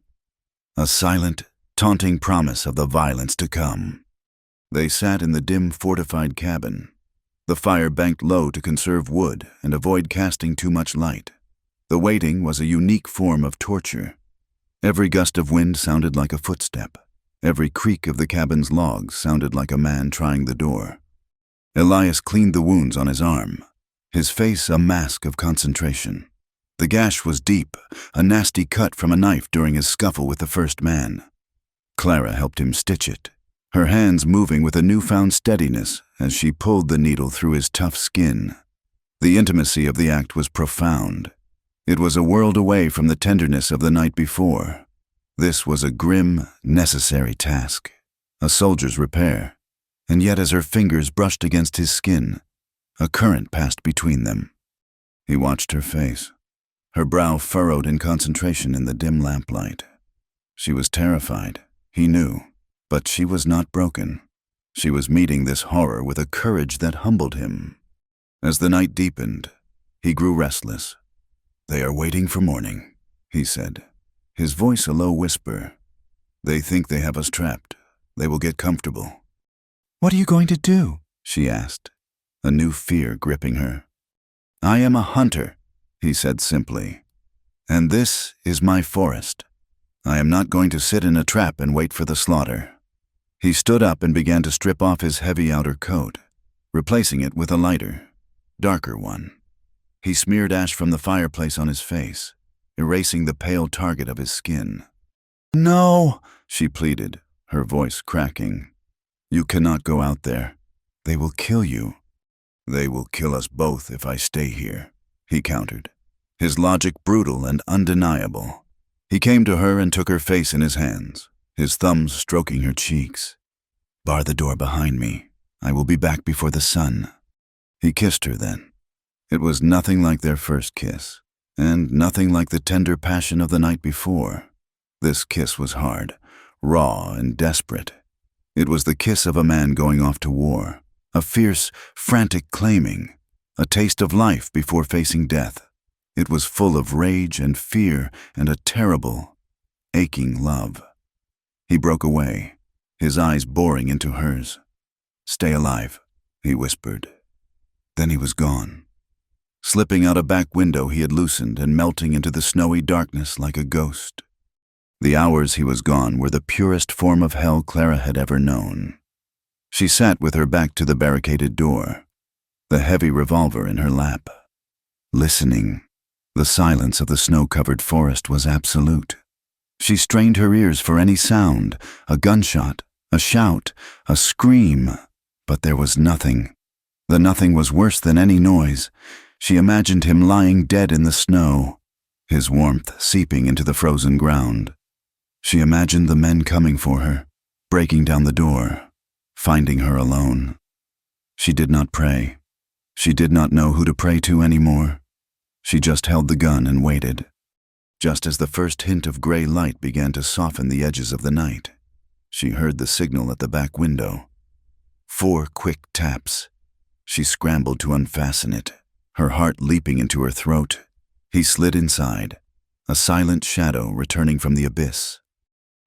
A silent, taunting promise of the violence to come. They sat in the dim, fortified cabin, the fire banked low to conserve wood and avoid casting too much light. The waiting was a unique form of torture. Every gust of wind sounded like a footstep. Every creak of the cabin's logs sounded like a man trying the door. Elias cleaned the wounds on his arm, his face a mask of concentration. The gash was deep, a nasty cut from a knife during his scuffle with the first man. Clara helped him stitch it, her hands moving with a newfound steadiness as she pulled the needle through his tough skin. The intimacy of the act was profound. It was a world away from the tenderness of the night before. This was a grim, necessary task, a soldier's repair, and yet as her fingers brushed against his skin, a current passed between them. He watched her face, her brow furrowed in concentration in the dim lamplight. She was terrified, he knew, but she was not broken. She was meeting this horror with a courage that humbled him. As the night deepened, he grew restless. "They are waiting for morning," he said, his voice a low whisper. "They think they have us trapped. They will get comfortable." "What are you going to do?" she asked, a new fear gripping her. "I am a hunter," he said simply, "and this is my forest. I am not going to sit in a trap and wait for the slaughter." He stood up and began to strip off his heavy outer coat, replacing it with a lighter, darker one. He smeared ash from the fireplace on his face, erasing the pale target of his skin. "No," she pleaded, her voice cracking. "You cannot go out there. They will kill you." "They will kill us both if I stay here," he countered, his logic brutal and undeniable. He came to her and took her face in his hands, his thumbs stroking her cheeks. "Bar the door behind me. I will be back before the sun." He kissed her then. It was nothing like their first kiss, and nothing like the tender passion of the night before. This kiss was hard, raw, and desperate. It was the kiss of a man going off to war, a fierce, frantic claiming, a taste of life before facing death. It was full of rage and fear and a terrible, aching love. He broke away, his eyes boring into hers. "Stay alive," he whispered. Then he was gone. Slipping out a back window he had loosened and melting into the snowy darkness like a ghost. The hours he was gone were the purest form of hell Clara had ever known. She sat with her back to the barricaded door, the heavy revolver in her lap, listening. The silence of the snow-covered forest was absolute. She strained her ears for any sound, a gunshot, a shout, a scream, but there was nothing. The nothing was worse than any noise. She imagined him lying dead in the snow, his warmth seeping into the frozen ground. She imagined the men coming for her, breaking down the door, finding her alone. She did not pray. She did not know who to pray to anymore. She just held the gun and waited. Just as the first hint of gray light began to soften the edges of the night, she heard the signal at the back window. 4 quick taps. She scrambled to unfasten it, her heart leaping into her throat. He slid inside, a silent shadow returning from the abyss.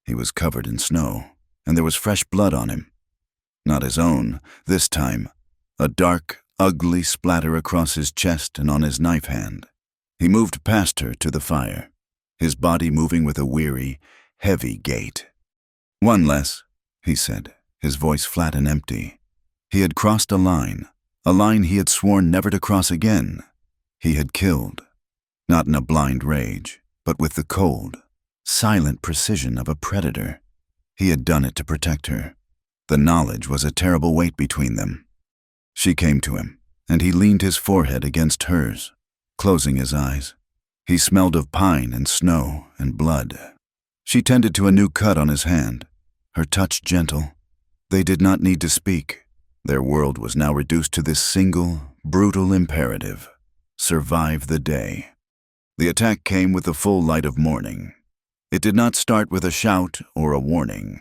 He was covered in snow, and there was fresh blood on him. Not his own, this time. A dark, ugly splatter across his chest and on his knife hand. He moved past her to the fire, his body moving with a weary, heavy gait. "One less," he said, his voice flat and empty. He had crossed a line he had sworn never to cross again. He had killed, not in a blind rage, but with the cold, silent precision of a predator. He had done it to protect her. The knowledge was a terrible weight between them. She came to him, and he leaned his forehead against hers, closing his eyes. He smelled of pine and snow and blood. She tended to a new cut on his hand, her touch gentle. They did not need to speak. Their world was now reduced to this single, brutal imperative: survive the day. The attack came with the full light of morning. It did not start with a shout or a warning.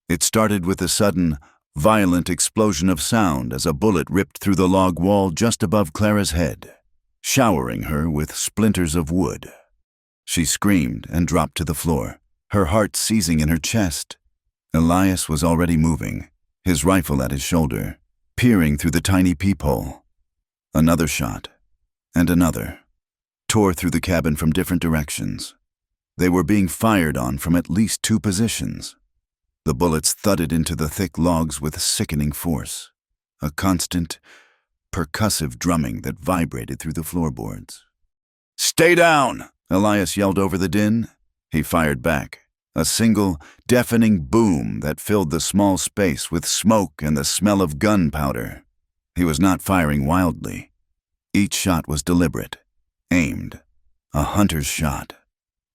It started with a sudden, violent explosion of sound as a bullet ripped through the log wall just above Clara's head, showering her with splinters of wood. She screamed and dropped to the floor, her heart seizing in her chest. Elias was already moving, his rifle at his shoulder, peering through the tiny peephole. Another shot, and another, tore through the cabin from different directions. They were being fired on from at least 2 positions. The bullets thudded into the thick logs with sickening force, a constant, percussive drumming that vibrated through the floorboards. "Stay down!" Elias yelled over the din. He fired back, a single, deafening boom that filled the small space with smoke and the smell of gunpowder. He was not firing wildly. Each shot was deliberate, aimed, a hunter's shot.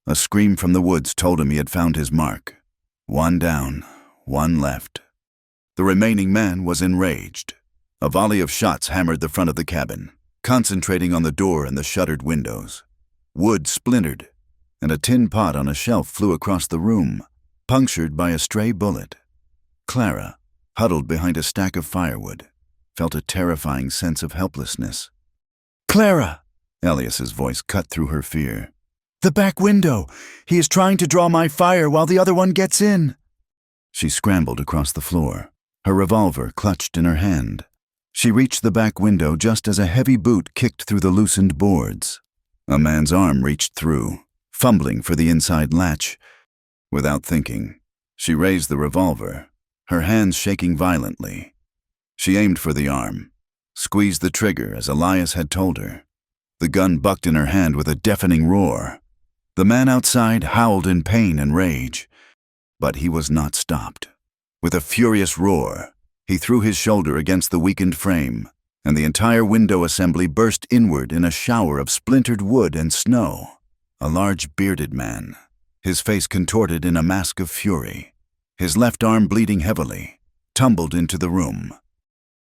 A scream from the woods told him he had found his mark. 1 down, 1 left. The remaining man was enraged. A volley of shots hammered the front of the cabin, concentrating on the door and the shuttered windows. Wood splintered, and a tin pot on a shelf flew across the room, punctured by a stray bullet. Clara, huddled behind a stack of firewood, felt a terrifying sense of helplessness. "Clara!" Elias's voice cut through her fear. "The back window! He is trying to draw my fire while the other one gets in!" She scrambled across the floor, her revolver clutched in her hand. She reached the back window just as a heavy boot kicked through the loosened boards. A man's arm reached through, fumbling for the inside latch. Without thinking, she raised the revolver, her hands shaking violently. She aimed for the arm, squeezed the trigger as Elias had told her. The gun bucked in her hand with a deafening roar. The man outside howled in pain and rage, but he was not stopped. With a furious roar, he threw his shoulder against the weakened frame, and the entire window assembly burst inward in a shower of splintered wood and snow. A large bearded man, his face contorted in a mask of fury, his left arm bleeding heavily, tumbled into the room.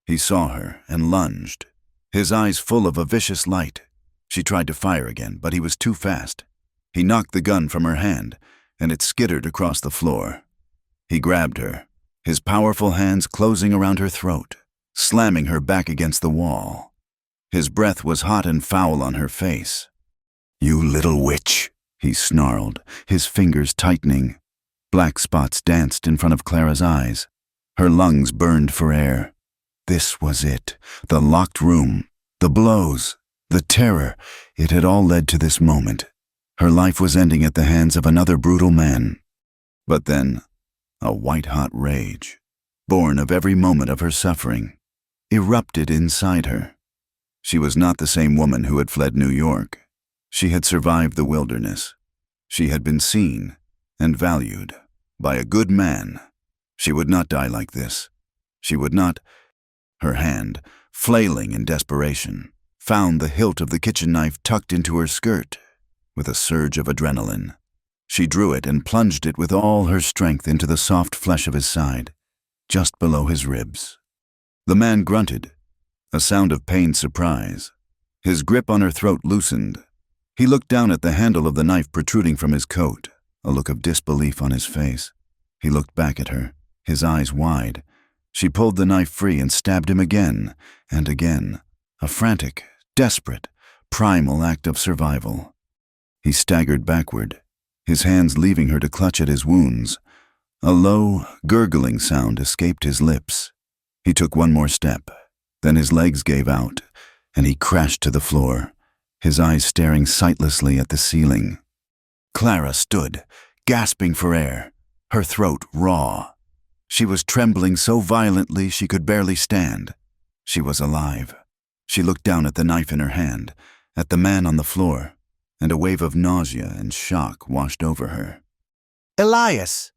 He saw her and lunged, his eyes full of a vicious light. She tried to fire again, but he was too fast. He knocked the gun from her hand, and it skittered across the floor. He grabbed her, his powerful hands closing around her throat, slamming her back against the wall. His breath was hot and foul on her face. "You little witch," he snarled, his fingers tightening. Black spots danced in front of Clara's eyes. Her lungs burned for air. This was it, the locked room, the blows, the terror. It had all led to this moment. Her life was ending at the hands of another brutal man. But then, a white-hot rage, born of every moment of her suffering, erupted inside her. She was not the same woman who had fled New York. She had survived the wilderness. She had been seen and valued by a good man. She would not die like this. She would not. Her hand, flailing in desperation, found the hilt of the kitchen knife tucked into her skirt. With a surge of adrenaline, she drew it and plunged it with all her strength into the soft flesh of his side, just below his ribs. The man grunted, a sound of pained surprise. His grip on her throat loosened. He looked down at the handle of the knife protruding from his coat, a look of disbelief on his face. He looked back at her, his eyes wide. She pulled the knife free and stabbed him again and again, a frantic, desperate, primal act of survival. He staggered backward, his hands leaving her to clutch at his wounds. A low, gurgling sound escaped his lips. He took one more step, then his legs gave out, and he crashed to the floor, his eyes staring sightlessly at the ceiling. Clara stood, gasping for air, her throat raw. She was trembling so violently she could barely stand. She was alive. She looked down at the knife in her hand, at the man on the floor, and a wave of nausea and shock washed over her. "Elias!"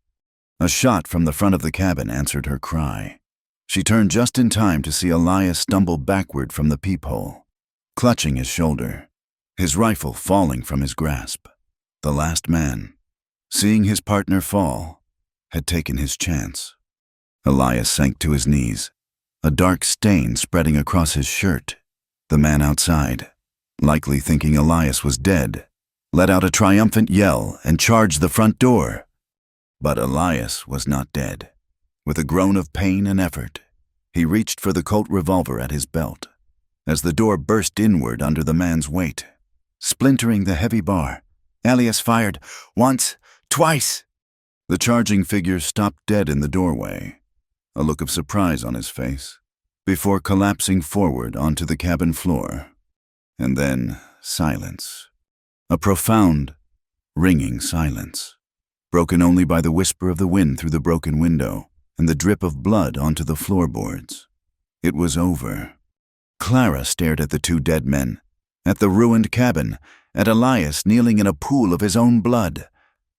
A shot from the front of the cabin answered her cry. She turned just in time to see Elias stumble backward from the peephole, clutching his shoulder, his rifle falling from his grasp. The last man, seeing his partner fall, had taken his chance. Elias sank to his knees, a dark stain spreading across his shirt. The man outside, likely thinking Elias was dead, let out a triumphant yell and charged the front door. But Elias was not dead. With a groan of pain and effort, he reached for the Colt revolver at his belt, as the door burst inward under the man's weight, splintering the heavy bar. Elias fired, once, twice. The charging figure stopped dead in the doorway, a look of surprise on his face, before collapsing forward onto the cabin floor. And then silence. A profound, ringing silence, broken only by the whisper of the wind through the broken window and the drip of blood onto the floorboards. It was over. Clara stared at the two dead men, at the ruined cabin, at Elias kneeling in a pool of his own blood.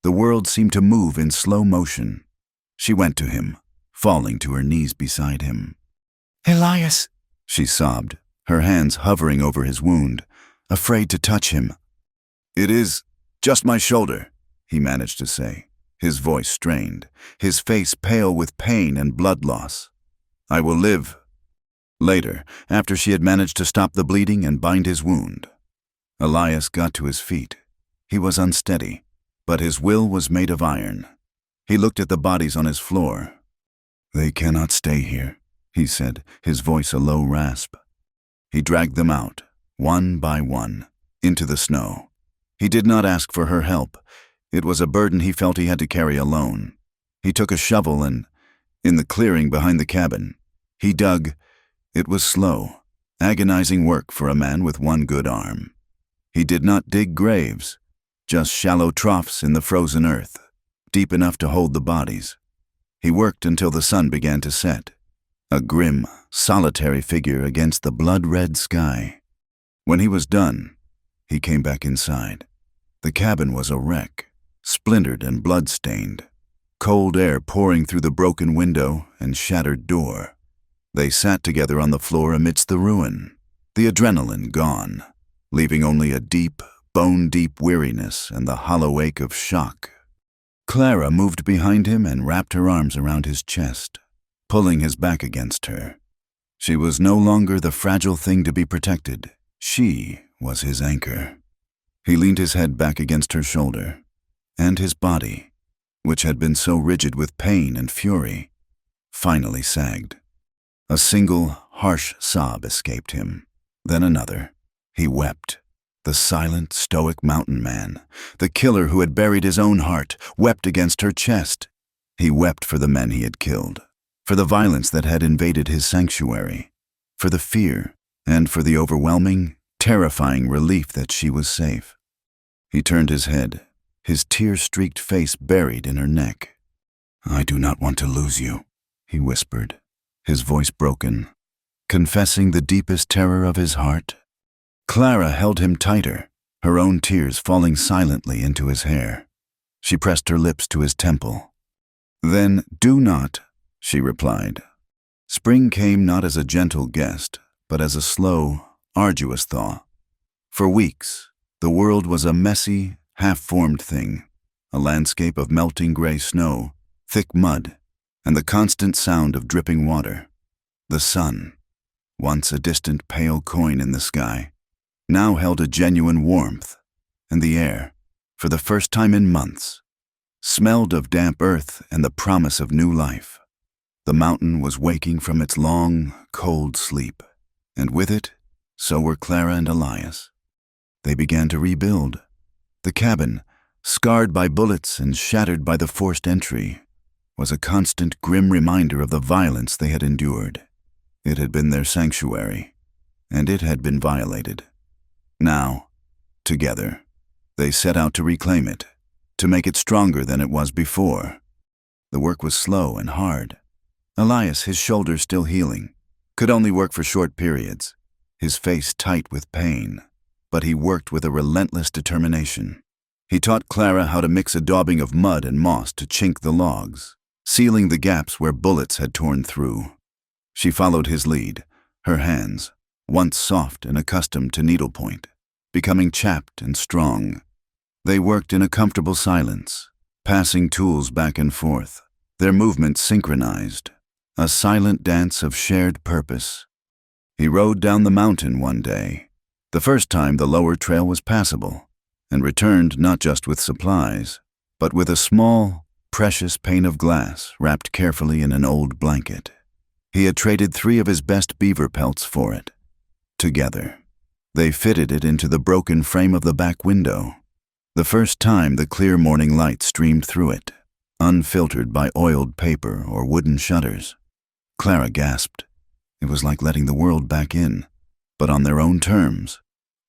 The world seemed to move in slow motion. She went to him, falling to her knees beside him. "Elias!" she sobbed, her hands hovering over his wound, afraid to touch him. "It is just my shoulder," he managed to say, his voice strained, his face pale with pain and blood loss. "I will live." Later, after she had managed to stop the bleeding and bind his wound, Elias got to his feet. He was unsteady, but his will was made of iron. He looked at the bodies on his floor. "They cannot stay here," he said, his voice a low rasp. He dragged them out, one by one, into the snow. He did not ask for her help. It was a burden he felt he had to carry alone. He took a shovel and, in the clearing behind the cabin, he dug. It was slow, agonizing work for a man with one good arm. He did not dig graves, just shallow troughs in the frozen earth, deep enough to hold the bodies. He worked until the sun began to set, a grim, solitary figure against the blood-red sky. When he was done, he came back inside. The cabin was a wreck, splintered and blood-stained, cold air pouring through the broken window and shattered door. They sat together on the floor amidst the ruin, the adrenaline gone, leaving only a deep, bone-deep weariness and the hollow ache of shock. Clara moved behind him and wrapped her arms around his chest, pulling his back against her. She was no longer the fragile thing to be protected. She was his anchor. He leaned his head back against her shoulder, and his body, which had been so rigid with pain and fury, finally sagged. A single, harsh sob escaped him, then another. He wept. The silent, stoic mountain man, the killer who had buried his own heart, wept against her chest. He wept for the men he had killed, for the violence that had invaded his sanctuary, for the fear, and for the overwhelming, terrifying relief that she was safe. He turned his head, his tear-streaked face buried in her neck. "I do not want to lose you," he whispered, his voice broken, confessing the deepest terror of his heart. Clara held him tighter, her own tears falling silently into his hair. She pressed her lips to his temple. "Then do not," she replied. Spring came not as a gentle guest, but as a slow, arduous thaw. For weeks, the world was a messy, half-formed thing, a landscape of melting gray snow, thick mud, and the constant sound of dripping water. The sun, once a distant pale coin in the sky, now held a genuine warmth, and the air, for the first time in months, smelled of damp earth and the promise of new life. The mountain was waking from its long, cold sleep, and with it, so were Clara and Elias. They began to rebuild. The cabin, scarred by bullets and shattered by the forced entry, was a constant grim reminder of the violence they had endured. It had been their sanctuary, and it had been violated. Now, together, they set out to reclaim it, to make it stronger than it was before. The work was slow and hard. Elias, his shoulders still healing, could only work for short periods, his face tight with pain, but he worked with a relentless determination. He taught Clara how to mix a daubing of mud and moss to chink the logs, sealing the gaps where bullets had torn through. She followed his lead, her hands, once soft and accustomed to needlepoint, becoming chapped and strong. They worked in a comfortable silence, passing tools back and forth, their movements synchronized, a silent dance of shared purpose. He rode down the mountain one day. The first time the lower trail was passable, and returned not just with supplies, but with a small, precious pane of glass wrapped carefully in an old blanket. He had traded 3 of his best beaver pelts for it. Together, they fitted it into the broken frame of the back window. The first time the clear morning light streamed through it, unfiltered by oiled paper or wooden shutters. Clara gasped. It was like letting the world back in, but on their own terms.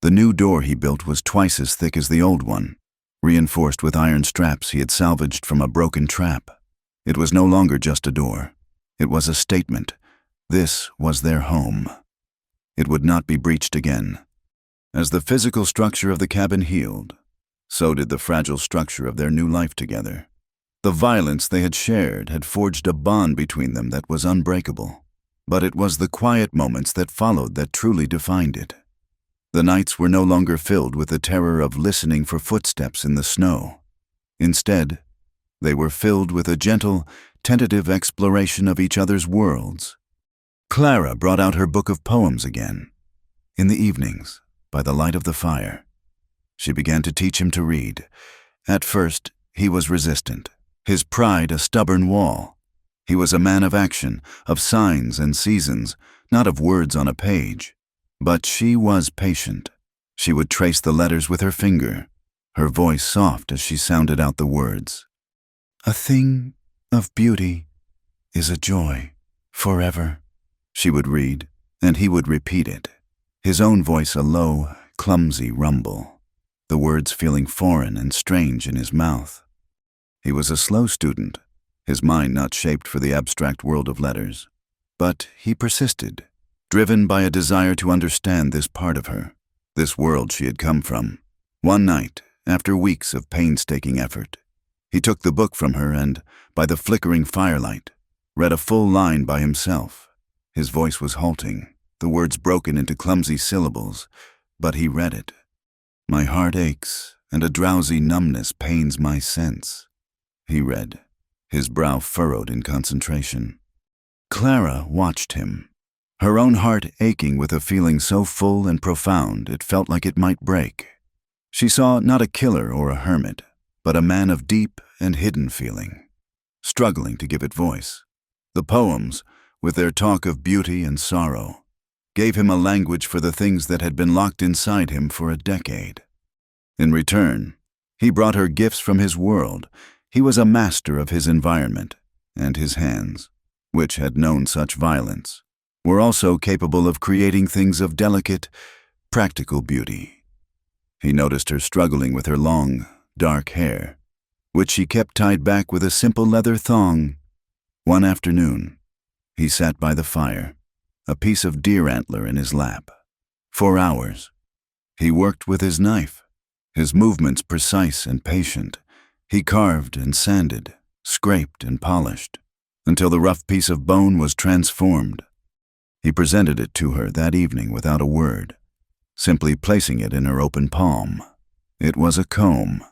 The new door he built was twice as thick as the old one, reinforced with iron straps he had salvaged from a broken trap. It was no longer just a door. It was a statement. This was their home. It would not be breached again. As the physical structure of the cabin healed, so did the fragile structure of their new life together. The violence they had shared had forged a bond between them that was unbreakable, but it was the quiet moments that followed that truly defined it. The nights were no longer filled with the terror of listening for footsteps in the snow. Instead, they were filled with a gentle, tentative exploration of each other's worlds. Clara brought out her book of poems again. In the evenings, by the light of the fire, she began to teach him to read. At first, he was resistant, his pride a stubborn wall. He was a man of action, of signs and seasons, not of words on a page. But she was patient. She would trace the letters with her finger, her voice soft as she sounded out the words. "A thing of beauty is a joy forever," she would read, and he would repeat it, his own voice a low, clumsy rumble, the words feeling foreign and strange in his mouth. He was a slow student, his mind not shaped for the abstract world of letters. But he persisted, driven by a desire to understand this part of her, this world she had come from. One night, after weeks of painstaking effort, he took the book from her and, by the flickering firelight, read a full line by himself. His voice was halting, the words broken into clumsy syllables, but he read it. "My heart aches, and a drowsy numbness pains my sense," he read, his brow furrowed in concentration. Clara watched him, her own heart aching with a feeling so full and profound it felt like it might break. She saw not a killer or a hermit, but a man of deep and hidden feeling, struggling to give it voice. The poems, with their talk of beauty and sorrow, gave him a language for the things that had been locked inside him for a decade. In return, he brought her gifts from his world. He was a master of his environment, and his hands, which had known such violence, were also capable of creating things of delicate, practical beauty. He noticed her struggling with her long, dark hair, which she kept tied back with a simple leather thong. One afternoon, he sat by the fire, a piece of deer antler in his lap. For hours, he worked with his knife, his movements precise and patient. He carved and sanded, scraped and polished, until the rough piece of bone was transformed. He presented it to her that evening without a word, simply placing it in her open palm. It was a comb.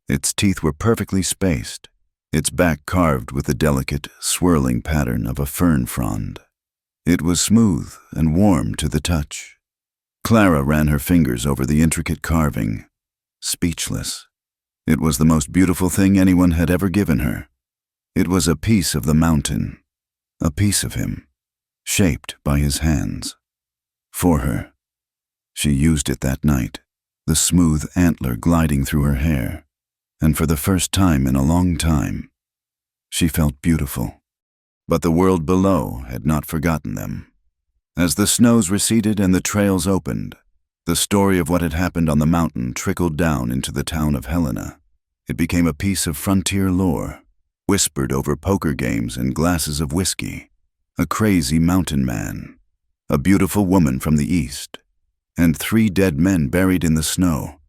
Its teeth were perfectly spaced, its back carved with the delicate, swirling pattern of a fern frond. It was smooth and warm to the touch. Clara ran her fingers over the intricate carving, speechless. It was the most beautiful thing anyone had ever given her. It was a piece of the mountain, a piece of him, shaped by his hands. For her. She used it that night, the smooth antler gliding through her hair, and for the first time in a long time, she felt beautiful. But the world below had not forgotten them. As the snows receded and the trails opened, the story of what had happened on the mountain trickled down into the town of Helena. It became a piece of frontier lore, whispered over poker games and glasses of whiskey. A crazy mountain man, a beautiful woman from the east, and 3 dead men buried in the snow.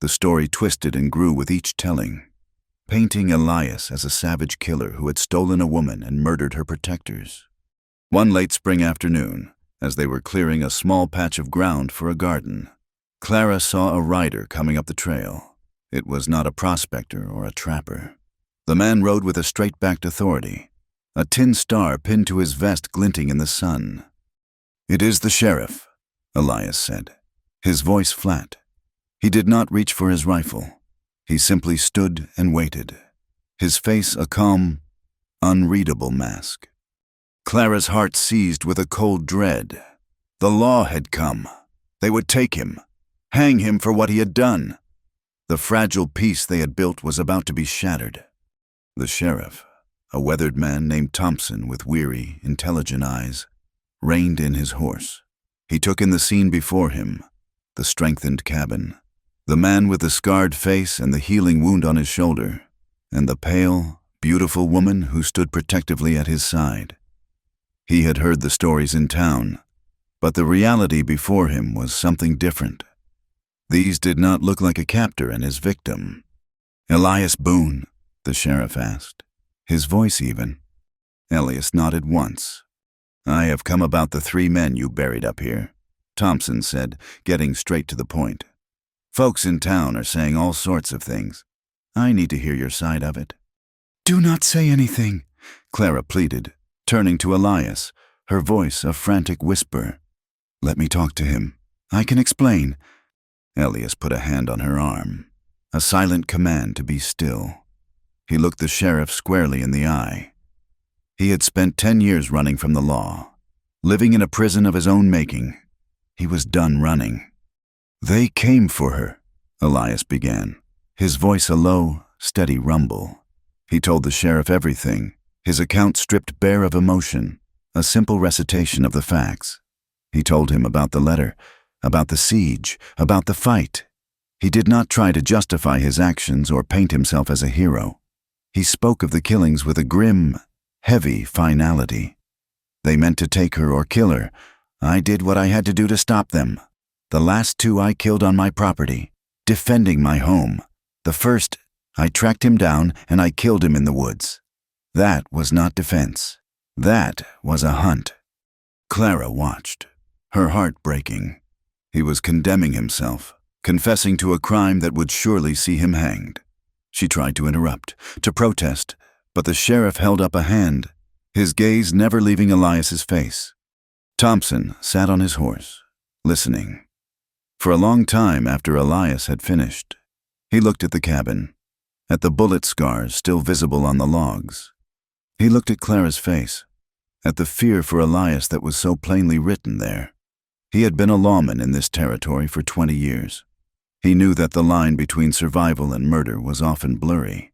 The story twisted and grew with each telling, painting Elias as a savage killer who had stolen a woman and murdered her protectors. One late spring afternoon, as they were clearing a small patch of ground for a garden, Clara saw a rider coming up the trail. It was not a prospector or a trapper. The man rode with a straight-backed authority, a tin star pinned to his vest glinting in the sun. "It is the sheriff," Elias said, his voice flat. He did not reach for his rifle. He simply stood and waited, his face a calm, unreadable mask. Clara's heart seized with a cold dread. The law had come. They would take him, hang him for what he had done. The fragile peace they had built was about to be shattered. The sheriff, a weathered man named Thompson with weary, intelligent eyes, reined in his horse. He took in the scene before him, the strengthened cabin, the man with the scarred face and the healing wound on his shoulder, and the pale, beautiful woman who stood protectively at his side. He had heard the stories in town, but the reality before him was something different. These did not look like a captor and his victim. "Elias Boone?" the sheriff asked, his voice even. Elias nodded once. "I have come about the 3 men you buried up here," Thompson said, getting straight to the point. "Folks in town are saying all sorts of things. I need to hear your side of it." Do not say anything, Clara pleaded, turning to Elias, her voice a frantic whisper. "Let me talk to him. I can explain." Elias put a hand on her arm, a silent command to be still. He looked the sheriff squarely in the eye. He had spent 10 years running from the law, living in a prison of his own making. He was done running. "They came for her," Elias began, his voice a low, steady rumble. He told the sheriff everything, his account stripped bare of emotion, a simple recitation of the facts. He told him about the letter, about the siege, about the fight. He did not try to justify his actions or paint himself as a hero. He spoke of the killings with a grim, heavy finality. "They meant to take her or kill her. I did what I had to do to stop them. The last 2 I killed on my property, defending my home. The first, I tracked him down and I killed him in the woods. That was not defense. That was a hunt." Clara watched, her heart breaking. He was condemning himself, confessing to a crime that would surely see him hanged. She tried to interrupt, to protest, but the sheriff held up a hand, his gaze never leaving Elias's face. Thompson sat on his horse, listening. For a long time after Elias had finished, he looked at the cabin, at the bullet scars still visible on the logs. He looked at Clara's face, at the fear for Elias that was so plainly written there. He had been a lawman in this territory for 20 years. He knew that the line between survival and murder was often blurry.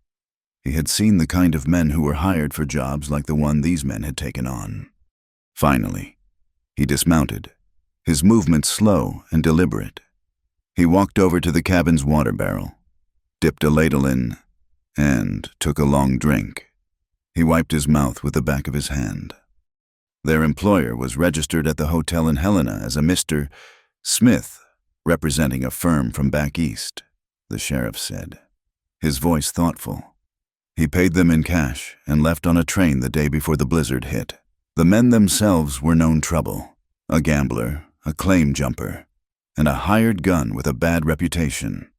He had seen the kind of men who were hired for jobs like the one these men had taken on. Finally, he dismounted, his movements slow and deliberate. He walked over to the cabin's water barrel, dipped a ladle in, and took a long drink. He wiped his mouth with the back of his hand. Their employer was registered at the hotel in Helena as a Mr. Smith, representing a firm from back east, the sheriff said, his voice thoughtful. He paid them in cash and left on a train the day before the blizzard hit. The men themselves were known trouble, a gambler, a claim jumper, and a hired gun with a bad reputation.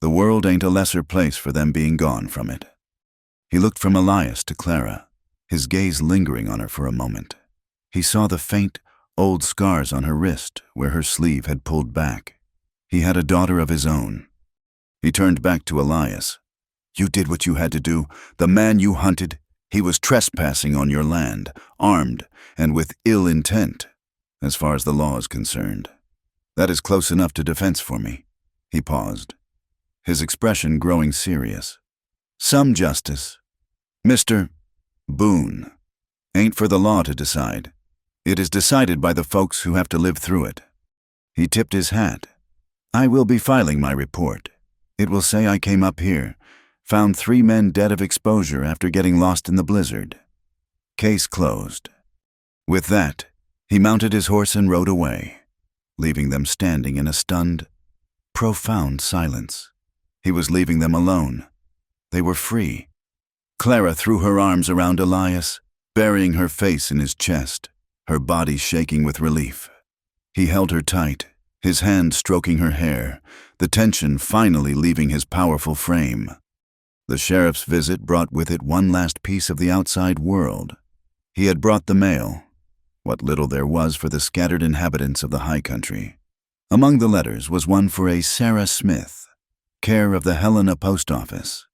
The world ain't a lesser place for them being gone from it. He looked from Elias to Clara, his gaze lingering on her for a moment. He saw the faint, old scars on her wrist where her sleeve had pulled back. He had a daughter of his own. He turned back to Elias. You did what you had to do. The man you hunted, he was trespassing on your land, armed, and with ill intent, as far as the law is concerned. That is close enough to defense for me. He paused, his expression growing serious. Some justice, Mr. Boone, ain't for the law to decide. It is decided by the folks who have to live through it. He tipped his hat. I will be filing my report. It will say I came up here, found 3 men dead of exposure after getting lost in the blizzard. Case closed. With that, he mounted his horse and rode away, leaving them standing in a stunned, profound silence. He was leaving them alone. They were free. Clara threw her arms around Elias, burying her face in his chest, her body shaking with relief. He held her tight, his hand stroking her hair, the tension finally leaving his powerful frame. The sheriff's visit brought with it one last piece of the outside world. He had brought the mail, what little there was for the scattered inhabitants of the high country. Among the letters was one for a Sarah Smith, care of the Helena post office.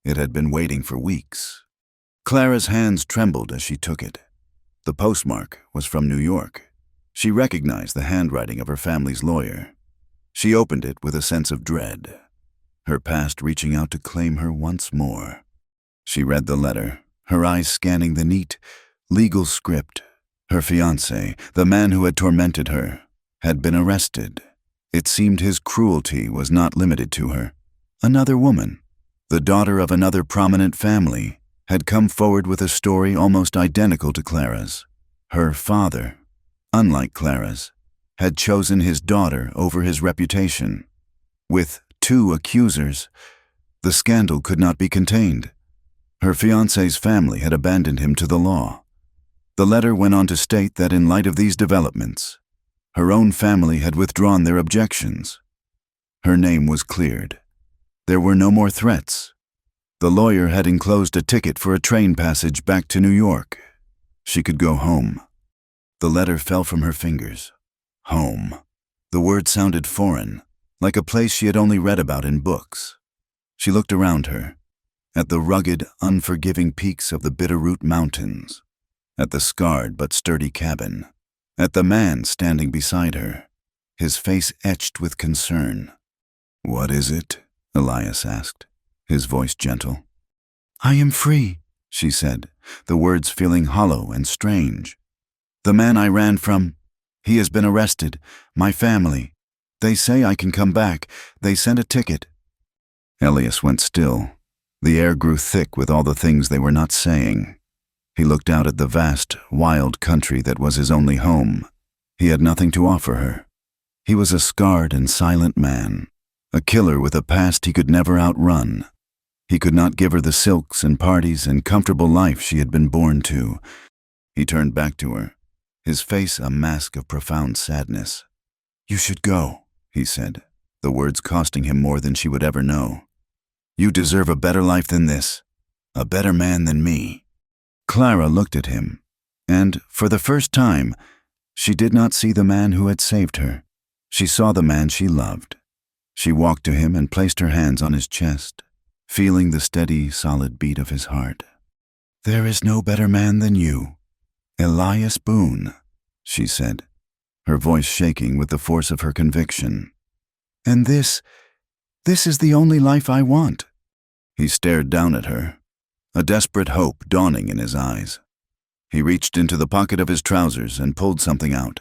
It had been waiting for weeks. Clara's hands trembled as she took it. The postmark was from New York. She recognized the handwriting of her family's lawyer. She opened it with a sense of dread, her past reaching out to claim her once more. She read the letter, her eyes scanning the neat, legal script. Her fiancé, the man who had tormented her, had been arrested. It seemed his cruelty was not limited to her. Another woman, the daughter of another prominent family, had come forward with a story almost identical to Clara's. Her father, unlike Clara's, had chosen his daughter over his reputation. With 2 accusers, the scandal could not be contained. Her fiancé's family had abandoned him to the law. The letter went on to state that in light of these developments, her own family had withdrawn their objections. Her name was cleared. There were no more threats. The lawyer had enclosed a ticket for a train passage back to New York. She could go home. The letter fell from her fingers. Home. The word sounded foreign, like a place she had only read about in books. She looked around her, at the rugged, unforgiving peaks of the Bitterroot Mountains, at the scarred but sturdy cabin, at the man standing beside her, his face etched with concern. What is it? Elias asked, his voice gentle. I am free, she said, the words feeling hollow and strange. The man I ran from, he has been arrested, my family. They say I can come back. They sent a ticket. Elias went still. The air grew thick with all the things they were not saying. He looked out at the vast, wild country that was his only home. He had nothing to offer her. He was a scarred and silent man, a killer with a past he could never outrun. He could not give her the silks and parties and comfortable life she had been born to. He turned back to her, his face a mask of profound sadness. You should go, he said, the words costing him more than she would ever know. You deserve a better life than this, a better man than me. Clara looked at him, and, for the first time, she did not see the man who had saved her. She saw the man she loved. She walked to him and placed her hands on his chest, feeling the steady, solid beat of his heart. There is no better man than you. Elias Boone, she said, her voice shaking with the force of her conviction. And this is the only life I want. He stared down at her, a desperate hope dawning in his eyes. He reached into the pocket of his trousers and pulled something out.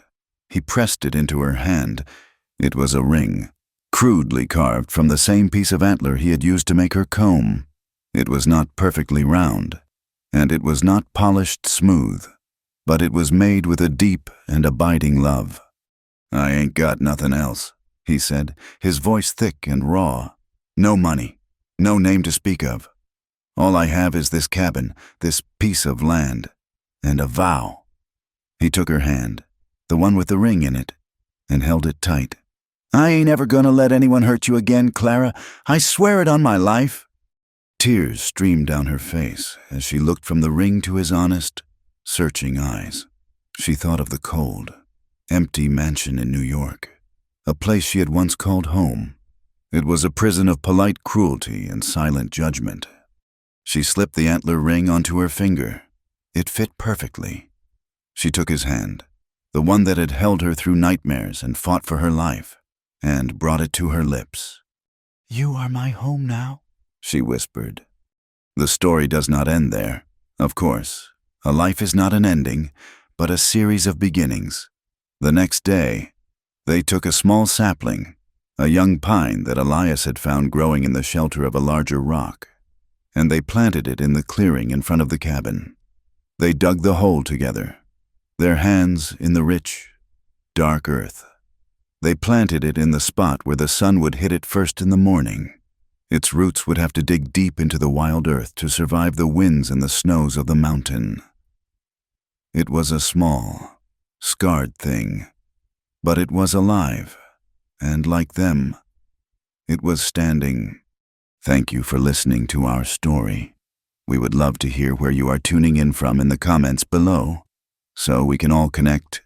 He pressed it into her hand. It was a ring, crudely carved from the same piece of antler he had used to make her comb. It was not perfectly round, and it was not polished smooth, but it was made with a deep and abiding love. "I ain't got nothing else," he said, his voice thick and raw. "No money, no name to speak of. All I have is this cabin, this piece of land, and a vow." He took her hand, the one with the ring in it, and held it tight. "I ain't ever gonna let anyone hurt you again, Clara. I swear it on my life." Tears streamed down her face as she looked from the ring to his honest, searching eyes. She thought of the cold, empty mansion in New York, a place she had once called home. It was a prison of polite cruelty and silent judgment. She slipped the antler ring onto her finger. It fit perfectly. She took his hand, the one that had held her through nightmares and fought for her life, and brought it to her lips. "You are my home now," she whispered. The story does not end there. Of course, a life is not an ending, but a series of beginnings. The next day, they took a small sapling, a young pine that Elias had found growing in the shelter of a larger rock, and they planted it in the clearing in front of the cabin. They dug the hole together, their hands in the rich, dark earth. They planted it in the spot where the sun would hit it first in the morning. Its roots would have to dig deep into the wild earth to survive the winds and the snows of the mountain. It was a small, scarred thing, but it was alive, and like them, it was standing. Thank you for listening to our story. We would love to hear where you are tuning in from in the comments below, so we can all connect.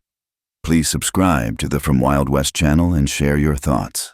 Please subscribe to the From Wild West channel and share your thoughts.